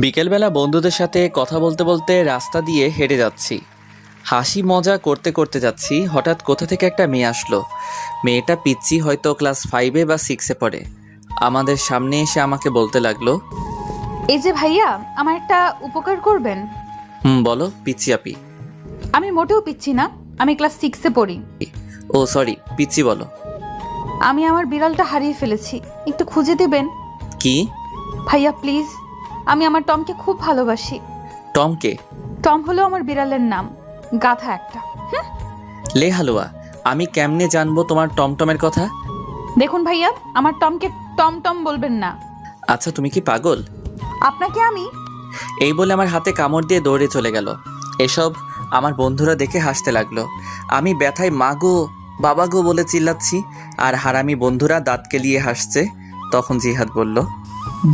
বিকেলবেলা বন্ধুদের সাথে কথা বলতে বলতে রাস্তা দিয়ে হেঁটে যাচ্ছি। হাসি মজা করতে করতে যাচ্ছি, হঠাৎ কোথা থেকে একটা মেয়ে আসলো। মেয়েটা পিচ্চি, হয়তো ক্লাস 5-এ বা 6-এ পড়ে। আমাদের সামনে এসে আমাকে বলতে লাগলো, এই যে ভাইয়া, আমার একটা উপকার করবেন। বলো পিচ্চি আপি। আমি মোটেও পিচ্ছি না, আমি ক্লাস 6-এ পড়ি। ও সরি, পিচ্চি বলো। আমি আমার বিড়ালটা হারিয়ে ফেলেছি, একটু খুঁজে দেবেন? কি? ভাইয়া প্লিজ, আমি আমার টমকে খুব ভালোবাসি। টমকে? টম হলো আমার বিড়ালের নাম, গাধা একটা। লে হালুয়া, আমি কেমনে জানবো তোমার টমটমের কথা? দেখুন ভাইয়া, আমার টমকে টম টম বলবেন না। আচ্ছা তুমি কি পাগল? আপনাকে আমি। এই বলে আমার হাতে কামড় দিয়ে দৌড়ে চলে গেল। এসব আমার বন্ধুরা দেখে হাসতে লাগলো। আমি ব্যথায় মা গো বাবা গো বলে চিল্লাচ্ছি, আর হারামি বন্ধুরা দাঁত কেলিয়ে হাসছে। তখন জিহাদ বলল,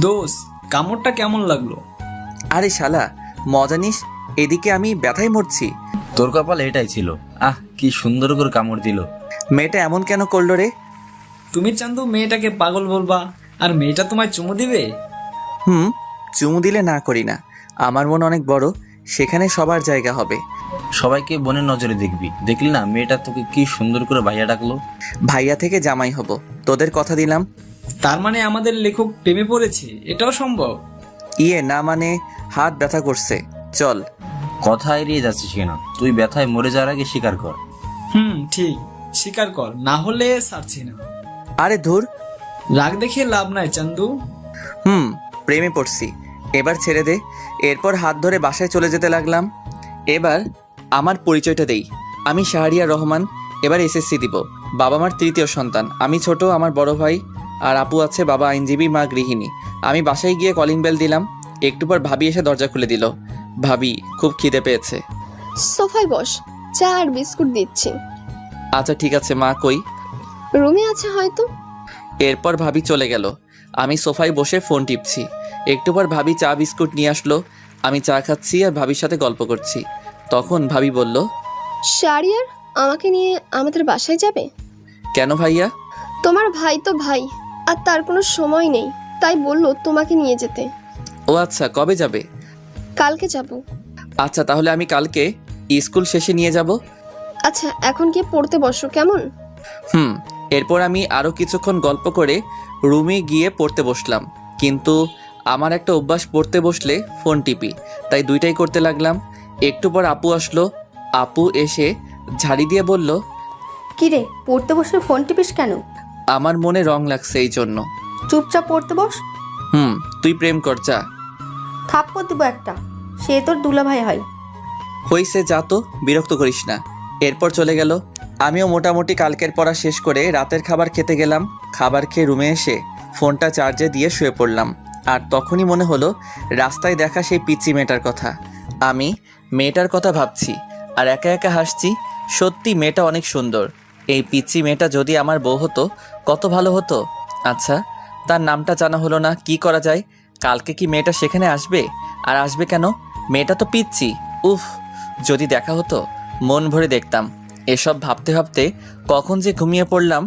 দোষ, কামড়টা কেমন লাগলো? আরে শালা মজা নিস, এদিকে আমি ব্যথায় মরছি। তোর কপাল এটাই ছিল। কি সুন্দর করে কামড় দিল। মেয়েটা এমন কেন করলো রে? তুমি চান্দু মেয়েটাকে পাগল বলবা, আর মেয়েটা তোমায় চুমু দিবে? চুমু দিলে না করি না, আমার মন অনেক বড়, সেখানে সবার জায়গা হবে। সবাইকে বোনের নজরে দেখবি। দেখলি না মেয়েটা তোকে কি সুন্দর করে ভাইয়া ডাকলো। ভাইয়া থেকে জামাই হব, তোদের কথা দিলাম। তার মানে আমাদের লেখক প্রেমে পড়েছে, এটাও সম্ভব? ইয়ে না মানে হাত ব্যথা করছে। চল। কথা এড়িয়ে যাচ্ছিস কেন? তুই ব্যথায় মরে যাওয়ার আগে স্বীকার কর। ঠিক, স্বীকার কর, না হলে ছাড়ছি না। আরে ধুর, রাগ দেখে লাভ নাই চান্দু। প্রেমে পড়ছি, এবার ছেড়ে দে। এরপর হাত ধরে বাসায় চলে যেতে লাগলাম। এবার আমার পরিচয়টা দেই, আমি শাহরিয়ার রহমান, এবার এসএসসি দিব। বাবা মার তৃতীয় সন্তান, আমি ছোট, আমার বড় ভাই আর আপু আছে, বাবা আইনজীবী, মা গৃহিণী। আমি বাসায় গিয়ে কলিং বেল দিলাম, একটু পর ভাবি এসে দরজা খুলে দিল। ভাবি, খুব খিদে পেয়েছে। সোফায় বস, চা আর বিস্কুট দিচ্ছি। আচ্ছা ঠিক আছে মা, কই? রুমে আছে হয়তো। এরপর ভাবি চলে গেল, আমি সোফায় বসে ফোন টিপছি। একটু পর ভাবি চা বিস্কুট নিয়ে আসলো, আমি চা খাচ্ছি আর ভাবির সাথে গল্প করছি। তখন ভাবি বলল, শাহরিয়ার আমাকে নিয়ে আমাদের বাসায় যাবে? কেন ভাইয়া? তোমার ভাই তো ভাই, আর তার কোনো সময় নেই, তাই বললো তোমাকে নিয়ে যেতে। ও আচ্ছা, কবে যাবে? কালকে যাব। আচ্ছা তাহলে আমি কালকে স্কুল শেষে নিয়ে যাব। আচ্ছা এখন গিয়ে পড়তে বসো কেমন? এরপর আমি আরও কিছুক্ষণ গল্প করে রুমে গিয়ে পড়তে বসলাম। কিন্তু আমার একটা অভ্যাস, পড়তে বসলে ফোন টিপি, তাই দুইটাই করতে লাগলাম। একটু পর আপু আসলো। আপু এসে ঝাড়ি দিয়ে বলল, কিরে পড়তে বসে ফোন টিপিস কেন? আমার মনে রং লাগছে এই জন্য। চুপচাপ পড়তে বস। তুই প্রেম কর, যা। থাপ্পড় দিব একটা, সে তোর দুলাভাই হয়। হইছে, যা তো, বিরক্ত করিস না। এরপর চলে গেল। আমিও মোটামুটি কালকের পড়া শেষ করে রাতের খাবার খেতে গেলাম। খাবার খেয়ে রুমে এসে ফোনটা চার্জে দিয়ে শুয়ে পড়লাম। আর তখনই মনে হলো রাস্তায় দেখা সেই পিচ্চি মেয়েটার কথা। আমি মেয়েটার কথা ভাবছি আর একা একা হাসছি। সত্যি মেয়েটা অনেক সুন্দর। এই পিচ্চি মেয়েটা যদি আমার বউ হতো কত ভালো হতো। আচ্ছা, তার নামটা জানা হলো না, কি করা যায়? কালকে কি মেয়েটা সেখানে আসবে? আর আসবে কেন? মেয়েটা তো পিচ্চি। উফ, যদি দেখা হতো মন ভরে দেখতাম। এসব ভাবতে ভাবতে কখন যে ঘুমিয়ে পড়লাম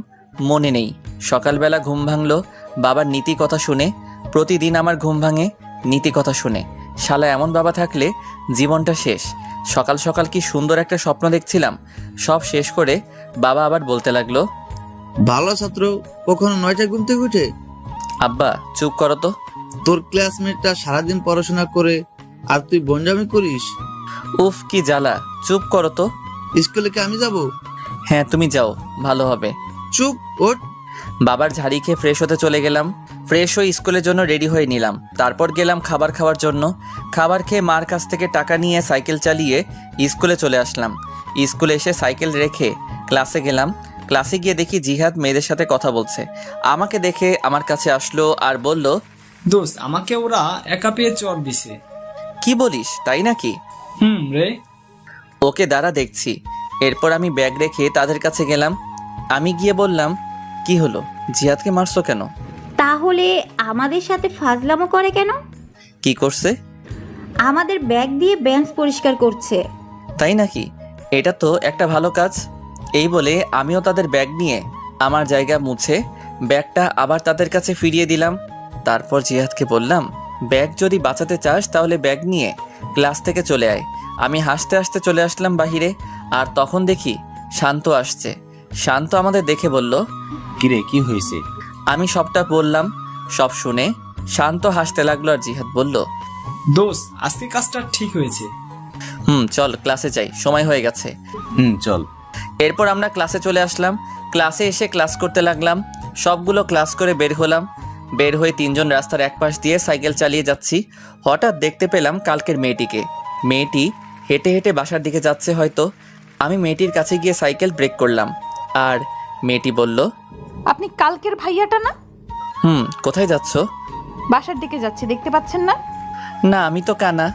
মনে নেই। সকালবেলা ঘুম ভাঙলো বাবার নীতি কথা শুনে। প্রতিদিন আমার ঘুম ভাঙে নীতি কথা শুনে। শালা এমন বাবা থাকলে জীবনটা শেষ। সকাল সকাল কি সুন্দর একটা স্বপ্ন দেখছিলাম, সব শেষ করে বাবা আবার বলতে লাগলো, ভালো ছাত্র কখনো 9টায় ঘুম থেকে উঠে? আব্বা চুপ করো তো। তোর ক্লাসমেটটা সারাদিন পড়াশোনা করে আর তুই বনজামি করিস। উফ কি জ্বালা, চুপ করো তো। স্কুলে কি আমি যাব? হ্যাঁ তুমি যাও, ভালো হবে। চুপ, ওঠ। বাবার ঝাড়ি খেয়ে ফ্রেশ হতে চলে গেলাম। ফ্রেশ হয়ে স্কুলের জন্য রেডি হয়ে নিলাম। তারপর গেলাম খাবার খাওয়ার জন্য। খাবার খেয়ে মার কাছ থেকে টাকা নিয়ে সাইকেল চালিয়ে স্কুলে চলে আসলাম। স্কুলে এসে সাইকেল রেখে ক্লাসে গেলাম। ক্লাসে গিয়ে দেখি জিহাদ মেয়েদের সাথে কথা বলছে। আমাকে দেখে আমার কাছে আসলো আর বলল, দোষ, আমাকে ওরা একা পেয়ে চড় দিছে। কি বলিস, তাই নাকি? রে। ওকে দাঁড়া দেখছি। এরপর আমি ব্যাগ রেখে তাদের কাছে গেলাম। আমি গিয়ে বললাম, কি হলো, জিহাদকে মারছো কেন? তাহলে আমাদের সাথে ফাজলামো করে কেন? কি করছে? আমাদের ব্যাগ দিয়ে বেঞ্চ পরিষ্কার করছে। তাই নাকি? এটা তো একটা ভালো কাজ। এই বলে আমিও তাদের ব্যাগ নিয়ে আমার জায়গা মুছে ব্যাগটা আবার তাদের কাছে ফিরিয়ে দিলাম। তারপর জিহাদকে বললাম, ব্যাগ যদি বাঁচাতে চাস তাহলে ব্যাগ নিয়ে ক্লাস থেকে চলে আয়। আমি হাসতে হাসতে চলে আসলাম বাহিরে, আর তখন দেখি শান্ত আসছে। শান্ত আমাদের দেখে বলল, কিরে কি হয়েছে? আমি সবটা বললাম। সব শুনে শান্ত হাসতে লাগলো, আর জিহাদ বলল, দোস্ত আজকে কাজটা ঠিক হয়েছে। চল ক্লাসে যাই, সময় হয়ে গেছে। চল। এরপর আমরা ক্লাসে চলে আসলাম। ক্লাসে এসে ক্লাস করতে লাগলাম। সবগুলো ক্লাস করে বের হলাম। বের হয়ে তিনজন রাস্তার এক পাশ দিয়ে সাইকেল চালিয়ে যাচ্ছি। হঠাৎ দেখতে পেলাম কালকের মেয়েটিকে। মেয়েটি হেঁটে হেঁটে বাসার দিকে যাচ্ছে হয়তো। আমি মেয়েটির কাছে গিয়ে সাইকেল ব্রেক করলাম, আর মেয়েটি বলল, আপনি কালকের ভাইয়াটা না? কোথায় যাচ্ছ? বাসার দিকে যাচ্ছি, দেখতে পাচ্ছেন না? না, আমি তো কানা।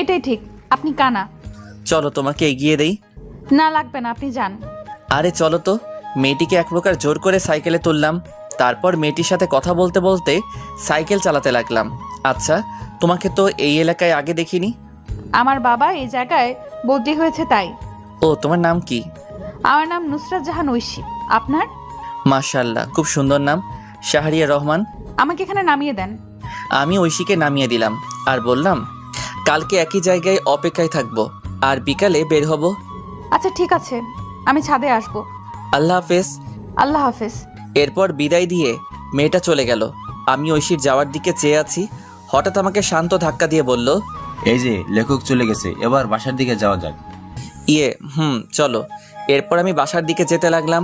এটাই ঠিক, আপনি কানা। চলো তোমাকে এগিয়ে দেই। না লাগবে না, আপনি যান। আরে চলো তো। মেয়েটিকে এক প্রকার জোর করে সাইকেলে তুললাম। তারপর মেয়েটির সাথে কথা বলতে বলতে সাইকেল চালাতে লাগলাম। আচ্ছা, তোমাকে তো এই এলাকায় আগে দেখিনি। আমার বাবা এই জায়গায় বদলি হয়েছে তাই। ও, তোমার নাম কি? আমার নাম নুসরাত জাহান ঐশী। আপনার? মাশাআল্লাহ, খুব সুন্দর নাম, শাহরিয়া রহমান। আমাকে এখানে নামিয়ে দেন। আমি ঐশীকে নামিয়ে দিলাম আর বললাম, কালকে একই জায়গায় অপেক্ষায় থাকবো, আর বিকালে বের হব। আচ্ছা ঠিক আছে, আমি ছাদে আসব। আল্লাহ হাফেজ। আল্লাহ হাফেজ। এরপর বিদায় দিয়ে মেয়েটা চলে গেল। আমি ঐশীর যাওয়ার দিকে চেয়ে আছি। হঠাৎ আমাকে শান্ত ধাক্কা দিয়ে বলল, এই যে লেখক চলে গেছে, এবার বাসার দিকে যাওয়া যাক। চলো। এরপর আমি বাসার দিকে যেতে লাগলাম,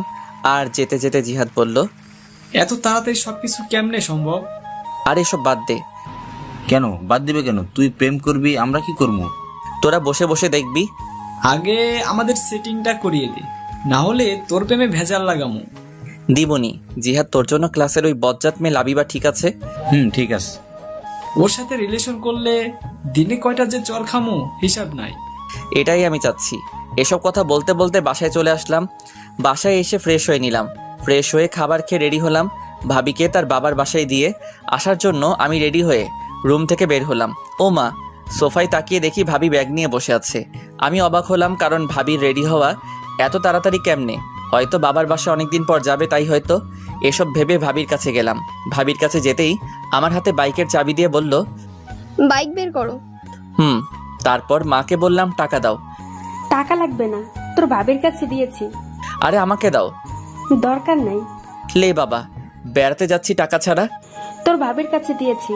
আর যেতে যেতে জিহাদ বলল, এত তাড়াতাড়ি সবকিছু কেমনে সম্ভব? আর এসব বাদ দে। কেন বাদ দিবে কেন? তুই প্রেম করবি, আমরা কি করবো? তোরা বসে বসে দেখবি। আগে আমাদের সেটিংটা করিয়ে দে, না হলে তোর প্রেমে ভেজাল লাগামু। দিবনি। জিহাদ, তোর জন্য ক্লাসের ওই বজ্জাত মেয়ে লাবিবা ঠিক আছে? ঠিক আছে। ওর সাথে রিলেশন করলে দিনে কয়টা যে চর খামু হিসাব নাই। এটাই আমি চাচ্ছি। এসব কথা বলতে বলতে বাসায় চলে আসলাম। বাসায় এসে ফ্রেশ হয়ে নিলাম। ফ্রেশ হয়ে খাবার খেয়ে রেডি হলাম। ভাবিকে তার বাবার বাসায় দিয়ে আসার জন্য আমি রেডি হয়ে রুম থেকে বের হলাম। ও মা, সোফায় তাকিয়ে দেখি ভাবি ব্যাগ নিয়ে বসে আছে। আমি অবাক হলাম, কারণ ভাবির রেডি হওয়া এত তাড়াতাড়ি কেমনে? হয়তো বাবার বাসা অনেকদিন পর যাবে, তাই হয়তো। এসব ভেবে ভাবির কাছে গেলাম। ভাবির কাছে যেতেই আমার হাতে বাইকের চাবি দিয়ে বলল, বাইক বের করো। তারপর মাকে বললাম, টাকা দাও। টাকা লাগবে না, তোর বাবার কাছে দিয়েছি। আরে আমাকে দাও। দরকার নাই। লে বাবা, বেড়াতে যাচ্ছি টাকা ছাড়া। তোর বাবার কাছে দিয়েছি।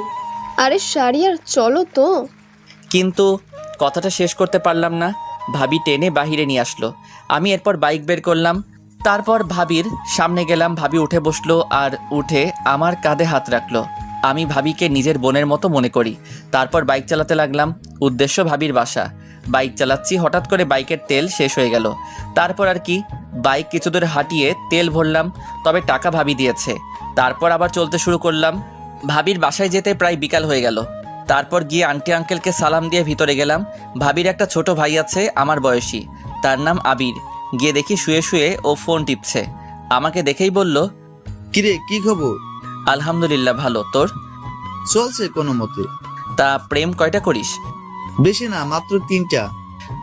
আরে শারিয়ার, চলো তো। কিন্তু কথাটা শেষ করতে পারলাম না। ভাবি টেনে বাহিরে নিয়ে আসলো। আমি এরপর বাইক বের করলাম। তারপর ভাবির সামনে গেলাম। ভাবি উঠে বসলো, আর উঠে আমার কাঁধে হাত রাখলো। আমি ভাবিকে নিজের বোনের মতো মনে করি। তারপর বাইক চালাতে লাগলাম। উদ্দেশ্য ভাবির বাসা। বাইক চালাচ্ছি, হঠাৎ করে বাইকের তেল শেষ হয়ে গেল। তারপর আর কি, বাইক কিছু দূর হাঁটিয়ে তেল ভরলাম, তবে টাকা ভাবি দিয়েছে। তারপর আবার চলতে শুরু করলাম। ভাবির বাসায় যেতে প্রায় বিকাল হয়ে গেল। তারপর গিয়ে আন্টি আঙ্কেলকে সালাম দিয়ে ভিতরে গেলাম। ভাবির একটা ছোট ভাই আছে আমার বয়সী, তার নাম আবির। গিয়ে দেখি শুয়ে শুয়ে ও ফোন টিপছে। আমাকে দেখেই বলল, কিরে কি খবর? আলহামদুলিল্লাহ ভালো, তোর? চলছে কোনো মতে। তা প্রেম কয়টা করিস? বেশি না, মাত্র 3টা।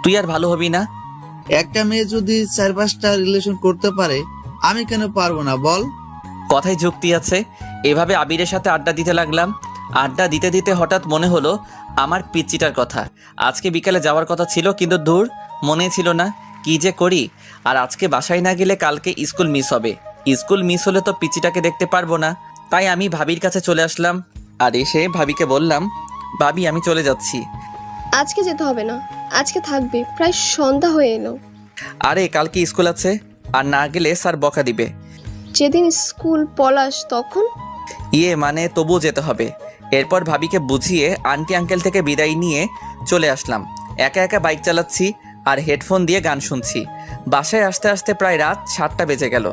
তুই আর ভালো হবি না? একটা মেয়ে যদি 4-5টা রিলেশন করতে পারে, আমি কেন পারবো না বল? কথায় যুক্তি আছে। এভাবে আবিরের সাথে আড্ডা দিতে লাগলাম। আড্ডা দিতে দিতে হঠাৎ মনে হলো আমার পিচ্চিটার কথা। আজকে বিকালে যাওয়ার কথা ছিল, কিন্তু দূর, মনে ছিল না। কি যে করি। আর আজকে বাসায় না গেলে কালকে স্কুল মিস হবে। স্কুল মিস হলে তো পিচ্চিটাকে দেখতে পারবো না। তাই আমি ভাবির কাছে চলে আসলাম, আর এসে ভাবিকে বললাম, ভাবি আমি চলে যাচ্ছি। আজকে যেতে হবে না, আজকে থাকবে, প্রায় সন্ধ্যা হয়ে এলো। আরে কালকে স্কুল আছে, আর না গেলে স্যার বকা দিবে। যেদিন স্কুল পলাশ তখন? মানে তবুও যেতে হবে। এরপর ভাবিকে বুঝিয়ে আন্টি আঙ্কেল থেকে বিদায় নিয়ে চলে আসলাম। একা একা বাইক চালাচ্ছি আর হেডফোন দিয়ে গান শুনছি। বাসায় আসতে আসতে প্রায় রাত 7টা বেজে গেল।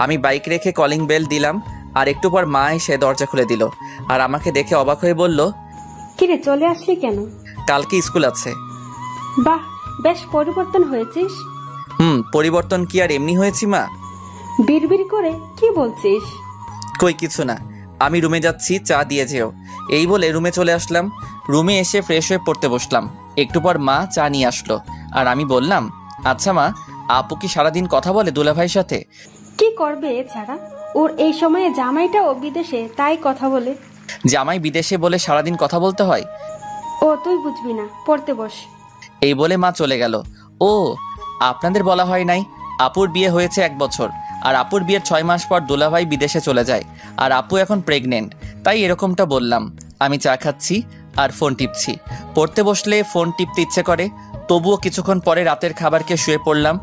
আমি বাইক রেখে কলিং বেল দিলাম, আর একটু পর মা এসে দরজা খুলে দিল, আর আমাকে দেখে অবাক হয়ে বলল, কিরে চলে আসলি কেন? কালকে স্কুল আছে। বাহ, বেশ পরিবর্তন হয়েছিস। পরিবর্তন কি আর এমনি হয়েছি মা? বিড়বিড় করে কি বলছিস? কই কিছু না, আমি রুমে যাচ্ছি, চা দিয়ে যেও। এই বলে রুমে চলে আসলাম। রুমে এসে ফ্রেশ হয়ে পড়তে বসলাম। একটু পর মা চা নিয়ে আসলো, আর আমি বললাম, আচ্ছা মা, আপু কি সারাদিন কথা বলে দুলাভাইয়ের সাথে? কি করবে এছাড়া? ওর এই সময়ে জামাইটাও বিদেশে, তাই কথা বলে। জামাই বিদেশে বলে সারাদিন কথা বলতে হয়। ও তুই বুঝবি না, পড়তে বস। এই বলে মা চলে গেল। ও আপনাদের বলা হয় নাই, আপুর বিয়ে হয়েছে 1 বছর, আর আপুর বিয়ের 6 মাস পর দুলাভাই বিদেশে চলে যায়, আর আপু এখন প্রেগনেন্ট, তাই এরকমটা বললাম। আমি চা খাচ্ছি আর ফোন টিপছি। পড়তে বসলে ফোন টিপতে ইচ্ছে করে, তবুও কিছুক্ষণ পরে রাতের খাবার খেয়ে শুয়ে পড়লাম।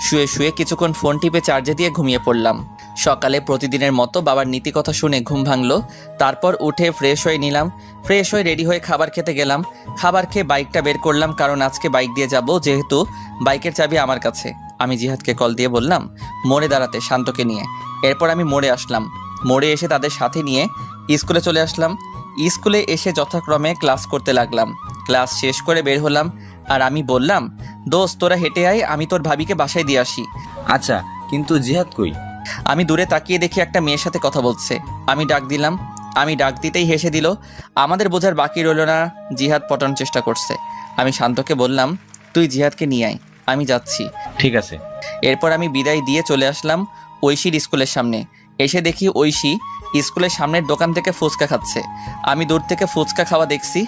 শুয়ে শুয়ে কিছুক্ষণ ফোন টিপে চার্জে দিয়ে ঘুমিয়ে পড়লাম। সকালে প্রতিদিনের মতো বাবার নীতি কথা শুনে ঘুম ভাঙলো। তারপর উঠে ফ্রেশ হয়ে নিলাম। ফ্রেশ হয়ে রেডি হয়ে খাবার খেতে গেলাম। খাবার খেয়ে বাইকটা বের করলাম, কারণ আজকে বাইক দিয়ে যাব, যেহেতু বাইকের চাবি আমার কাছে। আমি জিহাদকে কল দিয়ে বললাম মোড়ে দাঁড়াতে শান্তকে নিয়ে। এরপর আমি মোড়ে আসলাম। মোড়ে এসে তাদের সাথে নিয়ে স্কুলে চলে আসলাম। স্কুলে এসে যথাক্রমে ক্লাস করতে লাগলাম। ক্লাস শেষ করে বের হলাম, আর আমি বললাম দোস্ত তোরা হেঁটে আয়, আমি তোর ভাবিকে বাসায় দিয়ে আসি। আচ্ছা, কিন্তু জিহাদ কই? আমি দূরে তাকিয়ে দেখি একটা মেয়ের সাথে কথা বলছে। আমি ডাক দিলাম। আমি ডাক দিতেই হেসে দিল। আমাদের বোঝার বাকি রইল না, জিহাদ পটানোর চেষ্টা করছে। আমি শান্তকে বললাম তুই জিহাদকে নিয়ে আয়, আমি যাচ্ছি। ঠিক আছে। এরপর আমি বিদায় দিয়ে চলে আসলাম ঐশীর স্কুলের সামনে। এসে দেখি ঐশী স্কুলের সামনের দোকান থেকে ফুচকা খাচ্ছে। আমি দূর থেকে ফুচকা খাওয়া দেখছি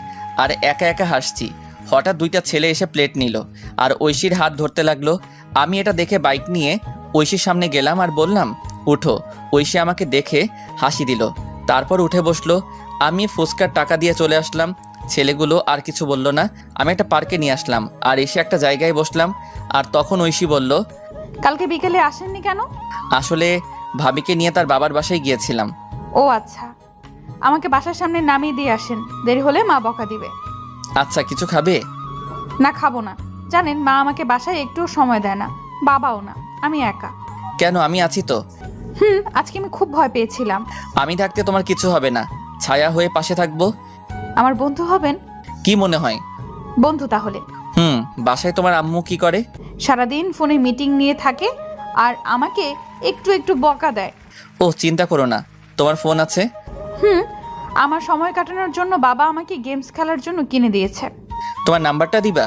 আর একা একা হাসছি। হঠাৎ 2টা ছেলে এসে প্লেট নিল আর ঐশীর হাত ধরতে লাগলো। আমি এটা দেখে বাইক নিয়ে ঐশীর সামনে গেলাম আর বললাম উঠো। ঐশী আমাকে দেখে হাসি দিল, তারপর উঠে বসলো। আমি ফুচকার টাকা দিয়ে চলে আসলাম। ছেলেগুলো আর কিছু বলল না। আমি একটা পার্কে নিয়ে আসলাম আর এসে একটা জায়গায় বসলাম। আর তখন ঐশী বলল কালকে বিকেলে আসেননি কেন? আসলে ভাবিকে নিয়ে তার বাবার বাসায় গিয়েছিলাম। ও আচ্ছা, আমাকে বাসার সামনে নামিয়ে দিয়ে আসেন, দেরি হলে মা বকা দিবে। আচ্ছা, কিছু খাবে? না খাবো না, জানেন মা আমাকে বাসায় একটুও সময় দেয় না, বাবাও না, আমি একা। কেন, আমি আছি তো। আজকে আমি খুব ভয় পেয়েছিলাম। আমি থাকতে তোমার কিছু হবে না, ছায়া হয়ে পাশে থাকবো। আমার বন্ধু হবেন? কি মনে হয়? বন্ধু তাহলে। বাসায় তোমার আম্মু কি করে? সারাদিন ফোনে মিটিং নিয়ে থাকে আর আমাকে একটু একটু বকা দেয়। ও চিন্তা করো না, তোমার ফোন আছে। আমার সময় কাটানোর জন্য বাবা আমাকে গেমস খেলার জন্য কিনে দিয়েছে। তোমার নাম্বারটা দিবা?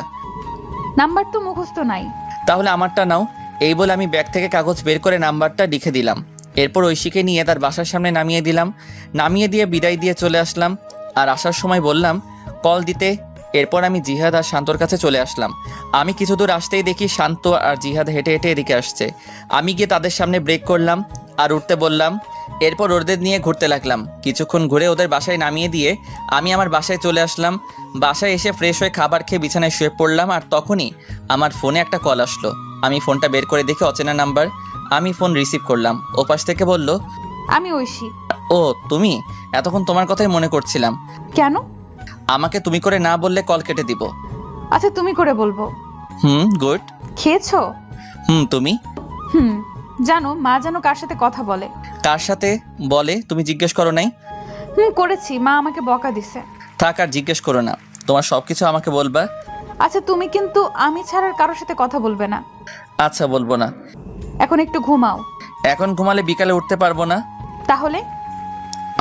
নাম্বার তো মুখস্থ নাই। তাহলে আমারটা নাও। এই বলে আমি ব্যাগ থেকে কাগজ বের করে নাম্বারটা লিখে দিলাম। এরপর ঐশীকে নিয়ে তার বাসার সামনে নামিয়ে দিলাম। নামিয়ে দিয়ে বিদায় দিয়ে চলে আসলাম। আর আসার সময় বললাম কল দিতে। এরপর আমি জিহাদ আর শান্তর কাছে চলে আসলাম। আমি কিছু দূর আসতেই দেখি শান্ত আর জিহাদ হেঁটে হেঁটে এদিকে আসছে। আমি গিয়ে তাদের সামনে ব্রেক করলাম আর উঠতে বললাম। এরপর ওদের নিয়ে ঘুরতে লাগলাম। কিছুক্ষণ ঘুরে ওদের বাসায় নামিয়ে দিয়ে আমি আমার বাসায় চলে আসলাম। বাসায় এসে ফ্রেশ হয়ে খাবার খেয়ে বিছানায় শুয়ে পড়লাম। আর তখনই আমার ফোনে একটা কল আসলো। আমি ফোনটা বের করে দেখি অচেনা নাম্বার। আমি ফোন রিসিভ করলাম। ওপাশ থেকে বলল আমি ঐশী। ও তুমি? এতক্ষণ তোমার কথাই মনে করছিলাম। কেন? আমাকে তুমি করে না বললে কল কেটে দিব। আচ্ছা তুমি করে বলবো। গুড। খেয়েছো? তুমি? জানো মা যেন কার সাথে কথা বলে। কার সাথে বলে তুমি জিজ্ঞেস করো নাই? করেছি, মা আমাকে বকা দিছে। থাক আর জিজ্ঞেস করো না, তোমার সবকিছু আমাকে বলবা। আচ্ছা তুমি কিন্তু আমি ছাড়ার কারোর সাথে কথা বলবে না। আচ্ছা বলবো না। এখন একটু ঘুমাও। এখন ঘুমালে বিকালে উঠতে পারবো না। তাহলে?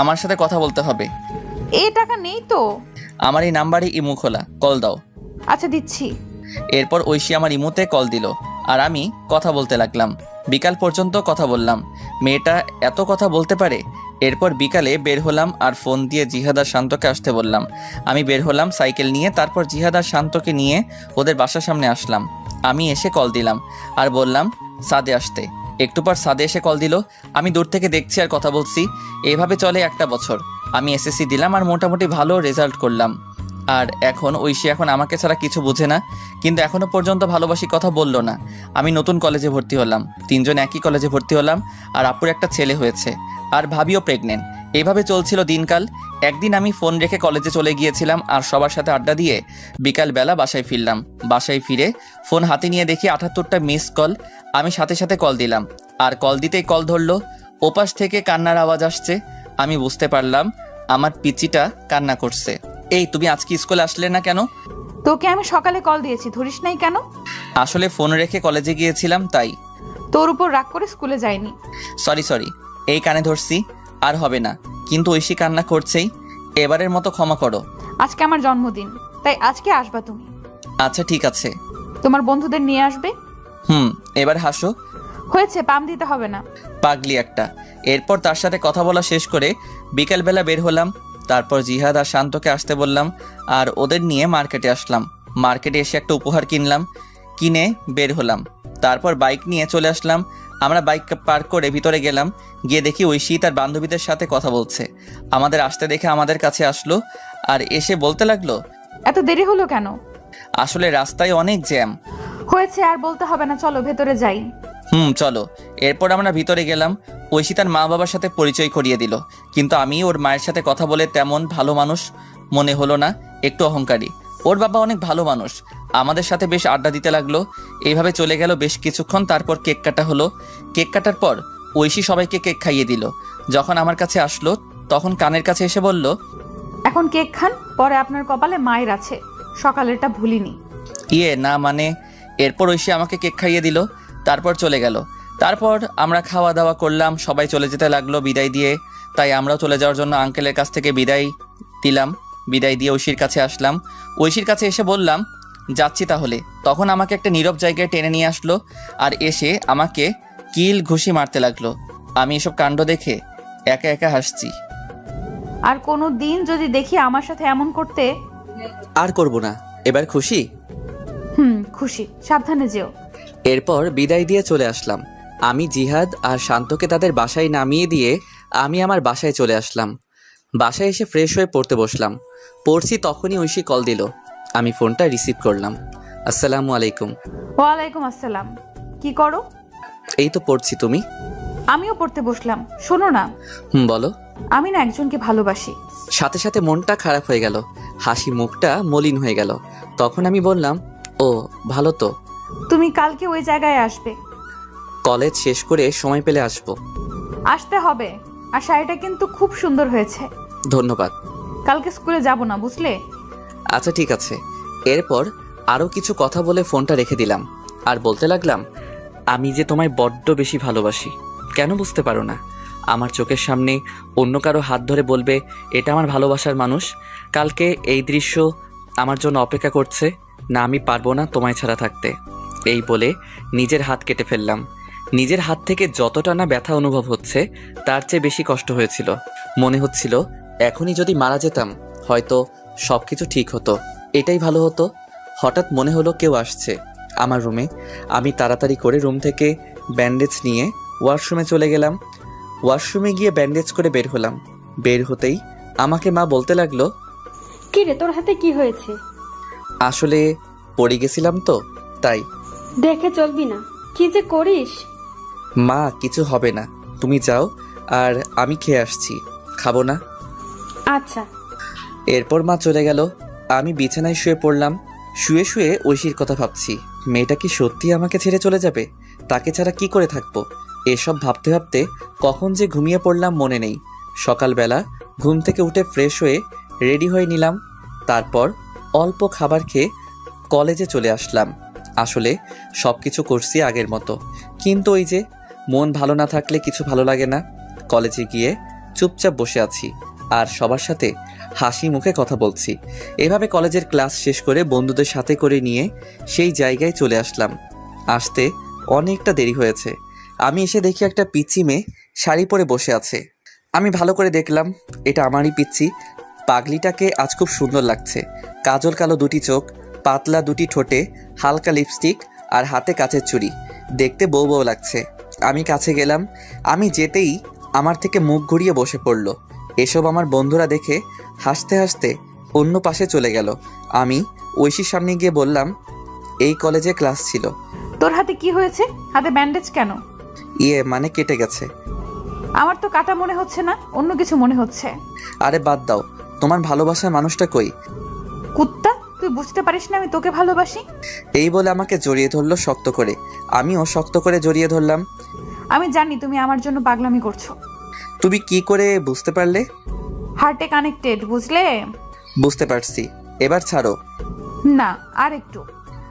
আমার সাথে কথা বলতে হবে। এই টাকা নেই তো। আমার এই নাম্বারে ইমো খোলা, কল দাও। আচ্ছা দিচ্ছি। এরপর ঐশী আমার ইমোতে কল দিল আর আমি কথা বলতে লাগলাম। বিকাল পর্যন্ত কথা বললাম। মেয়েটা এত কথা বলতে পারে। এরপর বিকালে বের হলাম আর ফোন দিয়ে জিহাদ আর শান্তকে আসতে বললাম। আমি বের হলাম সাইকেল নিয়ে। তারপর জিহাদ আর শান্তকে নিয়ে ওদের বাসার সামনে আসলাম। আমি এসে কল দিলাম আর বললাম সাদে আসতে। একটু পর সাদে এসে কল দিল। আমি দূর থেকে দেখছি আর কথা বলছি। এইভাবে চলে 1টা বছর। আমি এসএসসি দিলাম আর মোটামুটি ভালো রেজাল্ট করলাম। আর এখন ঐশী এখন আমাকে ছাড়া কিছু বোঝে না, কিন্তু এখনো পর্যন্ত ভালোবাসি কথা বললো না। আমি নতুন কলেজে ভর্তি হলাম, 3জন একই কলেজে ভর্তি হলাম। আর আপুর একটা ছেলে হয়েছে আর ভাবিও প্রেগনেন্ট। এইভাবে চলছিল দিনকাল। একদিন আমি ফোন রেখে কলেজে চলে গিয়েছিলাম আর সবার সাথে আড্ডা দিয়ে বিকালবেলা বাসায় ফিরলাম। বাসায় ফিরে ফোন হাতে নিয়ে দেখি 78টা মিস কল। আমি সাথে সাথে কল দিলাম আর কল দিতেই কল ধরলো। ওপাশ থেকে কান্নার আওয়াজ আসছে। আমি বুঝতে পারলাম আমার পিচিটা কান্না করছে। এই তুমি আজকে স্কুলে আসলে না কেন? তোকে আমি সকালে কল দিয়েছি, ধরিস নাই কেন? আসলে ফোন রেখে কলেজে গিয়েছিলাম তাই। তোর উপর রাগ করে স্কুলে যাইনি। সরি, এই কানে ধরছি, আর হবে না। কিন্তু ঐশী কান্না করছেই, এবারের মতো ক্ষমা করো। আজকে আমার জন্মদিন, তাই আজকে আসবা তুমি। আচ্ছা ঠিক আছে। তোমার বন্ধুদের নিয়ে আসবে। এবার হাসো। হয়েছে, পাম দিতে হবে না। পাগলি একটা। এরপর তার সাথে কথা বলা শেষ করে বিকালবেলা বের হলাম। তারপর জিহাদ আর শান্তকে আসতে বললাম আর ওদের নিয়ে মার্কেটে আসলাম। মার্কেটে এসে একটা উপহার কিনলাম, কিনে বের হলাম। তারপর বাইক নিয়ে চলে আসলাম। আমরা বাইক পার্ক করে ভিতরে গেলাম, গিয়ে দেখি ঐশী তার বান্ধবীদের সাথে কথা বলছে। আমাদের আসতে দেখে আমাদের কাছে আসলো আর এসে বলতে লাগলো, এত দেরি হলো কেন? আসলে রাস্তায় অনেক জ্যাম। হয়েছে, আর বলতে হবে না, চলো ভেতরে যাই। চলো। এরপর আমরা ভিতরে গেলাম। ঐশী তার মা বাবার সাথে পরিচয় করিয়ে দিল, কিন্তু আমি ওর মায়ের সাথে কথা বলে তেমন ভালো মানুষ মনে হলো না, একটু অহংকারী। ওর বাবা অনেক ভালো মানুষ, আমাদের সাথে বেশ আড্ডা দিতে লাগলো। এইভাবে চলে গেল বেশ কিছুক্ষণ। তারপর কেক কাটা হলো। কেক কাটার পর ঐশী সবাইকে কেক খাইয়ে দিল। যখন আমার কাছে আসলো তখন কানের কাছে এসে বলল, এখন কেক খান, পরে আপনার কপালে মায়ের আছে, সকালেরটা ভুলিনি। না মানে। এরপর ঐশী আমাকে কেক খাইয়ে দিল, তারপর চলে গেল। তারপর আমরা খাওয়া দাওয়া করলাম, সবাই চলে যেতে লাগলো বিদায় দিয়ে। তাই আমরাও চলে যাওয়ার জন্য আঙ্কেলের কাছ থেকে বিদায় দিলাম। বিদায় দিয়ে ঐশীর কাছে আসলাম। ঐশীর কাছে এসে বললাম, যাচ্ছি তাহলে। তখন আমাকে একটা নীরব জায়গায় টেনে নিয়ে আসলো আর এসে আমাকে কিল ঘুষি মারতে লাগলো। আমি এসব কাণ্ড দেখে একা একা হাসছি। আর কোনো দিন যদি দেখি আমার সাথে এমন করতে। আর করব না, এবার খুশি? খুশি, সাবধানে যেও। এরপর বিদায় দিয়ে চলে আসলাম। আমি জিহাদ আর শান্তকে তাদের বাসায় নামিয়ে দিয়ে আমি আমার বাসায় চলে আসলাম। বাসায় এসে ফ্রেশ হয়ে পড়তে বসলাম। পড়ছি তখনই ঐশী কল দিল। আমি ফোনটা রিসিভ করলাম। আসসালামু আলাইকুম। ওয়ালাইকুম আসসালাম। কি করো? এই তো পড়ছি, তুমি? আমিও পড়তে বসলাম। শোনো না। বলো। আমি না একজনকে ভালোবাসি। সাথে সাথে মনটা খারাপ হয়ে গেল, হাসি মুখটা মলিন হয়ে গেল। তখন আমি বললাম, ও ভালো তো। তুমি কালকে ওই জায়গায় আসবে। কলেজ শেষ করে সময় পেলে আসবো। আসতে হবে। আর শাড়িটা কিন্তু খুব সুন্দর হয়েছে। ধন্যবাদ। কালকে স্কুলে যাব না, বুঝলে? আচ্ছা ঠিক আছে। এরপর আরও কিছু কথা বলে ফোনটা রেখে দিলাম আর বলতে লাগলাম, আমি যে তোমায় বড্ড বেশি ভালোবাসি, কেন বুঝতে পারো না? আমার চোখের সামনে অন্য কারো হাত ধরে বলবে এটা আমার ভালোবাসার মানুষ। কালকে এই দৃশ্য আমার জন্য অপেক্ষা করছে না, আমি পারবো না তোমায় ছাড়া থাকতে। এই বলে নিজের হাত কেটে ফেললাম। নিজের হাত থেকে যতটা না ব্যথা অনুভব হচ্ছে তার চেয়ে বেশি কষ্ট হয়েছিল। মনে হচ্ছিল এখনই যদি মারা যেতাম হয়তো সব কিছু ঠিক হতো, এটাই ভালো হতো। হঠাৎ মনে হলো কেউ আসছে আমার রুমে। আমি তাড়াতাড়ি করে রুম থেকে ব্যান্ডেজ নিয়ে ওয়াশরুমে চলে গেলাম। ওয়াশরুমে গিয়ে ব্যান্ডেজ করে বের হলাম। বের হতেই আমাকে মা বলতে লাগলো, কি রে, তোর হাতে কি হয়েছে? আসলে পড়ে গেছিলাম তো তাই। দেখে চলবি না, কি যে করিস। মা কিছু হবে না, তুমি যাও, আর আমি খেয়ে আসছি। খাবো না? আচ্ছা। এরপর মা চলে গেল। আমি বিছানায় শুয়ে পড়লাম। শুয়ে শুয়ে ঐশীর কথা ভাবছি। মেয়েটা কি সত্যি আমাকে ছেড়ে চলে যাবে? তাকে ছাড়া কি করে থাকবো? এসব ভাবতে ভাবতে কখন যে ঘুমিয়ে পড়লাম মনে নেই। সকালবেলা ঘুম থেকে উঠে ফ্রেশ হয়ে রেডি হয়ে নিলাম। তারপর অল্প খাবার খেয়ে কলেজে চলে আসলাম। আসলে সব কিছু করছি আগের মতো, কিন্তু ওই যে মন ভালো না থাকলে কিছু ভালো লাগে না। কলেজে গিয়ে চুপচাপ বসে আছি আর সবার সাথে হাসি মুখে কথা বলছি। এভাবে কলেজের ক্লাস শেষ করে বন্ধুদের সাথে করে নিয়ে সেই জায়গায় চলে আসলাম। আসতে অনেকটা দেরি হয়েছে। আমি এসে দেখি একটা পিচ্চি মেয়ে শাড়ি পরে বসে আছে। আমি ভালো করে দেখলাম এটা আমারই পিচ্চি। পাগলিটাকে আজ খুব সুন্দর লাগছে। কাজল কালো দুটি চোখ, পাতলা দুটি ঠোঁটে হালকা লিপস্টিক আর হাতে কাচের চুড়ি, দেখতে বউ বউ লাগছে। আমি কাছে গেলাম। আমি যেতেই আমার থেকে মুখ ঘুরিয়ে বসে পড়ল। এসব আমার বন্ধুরা দেখে হাসতে হাসতে অন্য পাশে চলে গেল। আমি ঐশীর সামনে গিয়ে বললাম, এই কলেজে ক্লাস ছিল। তোর হাতে কি হয়েছে? হাতে ব্যান্ডেজ কেন? মানে কেটে গেছে। আমার তো কাটা মনে হচ্ছে না, অন্য কিছু মনে হচ্ছে। আরে বাদ দাও, তোমার ভালোবাসার মানুষটা কই? কুত্তা, তুই বুঝতে পারিস না আমি তোকে ভালোবাসি? এই বলে আমাকে জড়িয়ে ধরলো শক্ত করে। আমিও শক্ত করে জড়িয়ে ধরলাম। আমি জানি তুমি আমার জন্য পাগলামি করছো। তুমি কি করে বুঝতে পারলে? হার্টে কানেক্টেড, বুঝলে? বুঝতে পারছি, এবার ছাড়ো। না, আর একটু।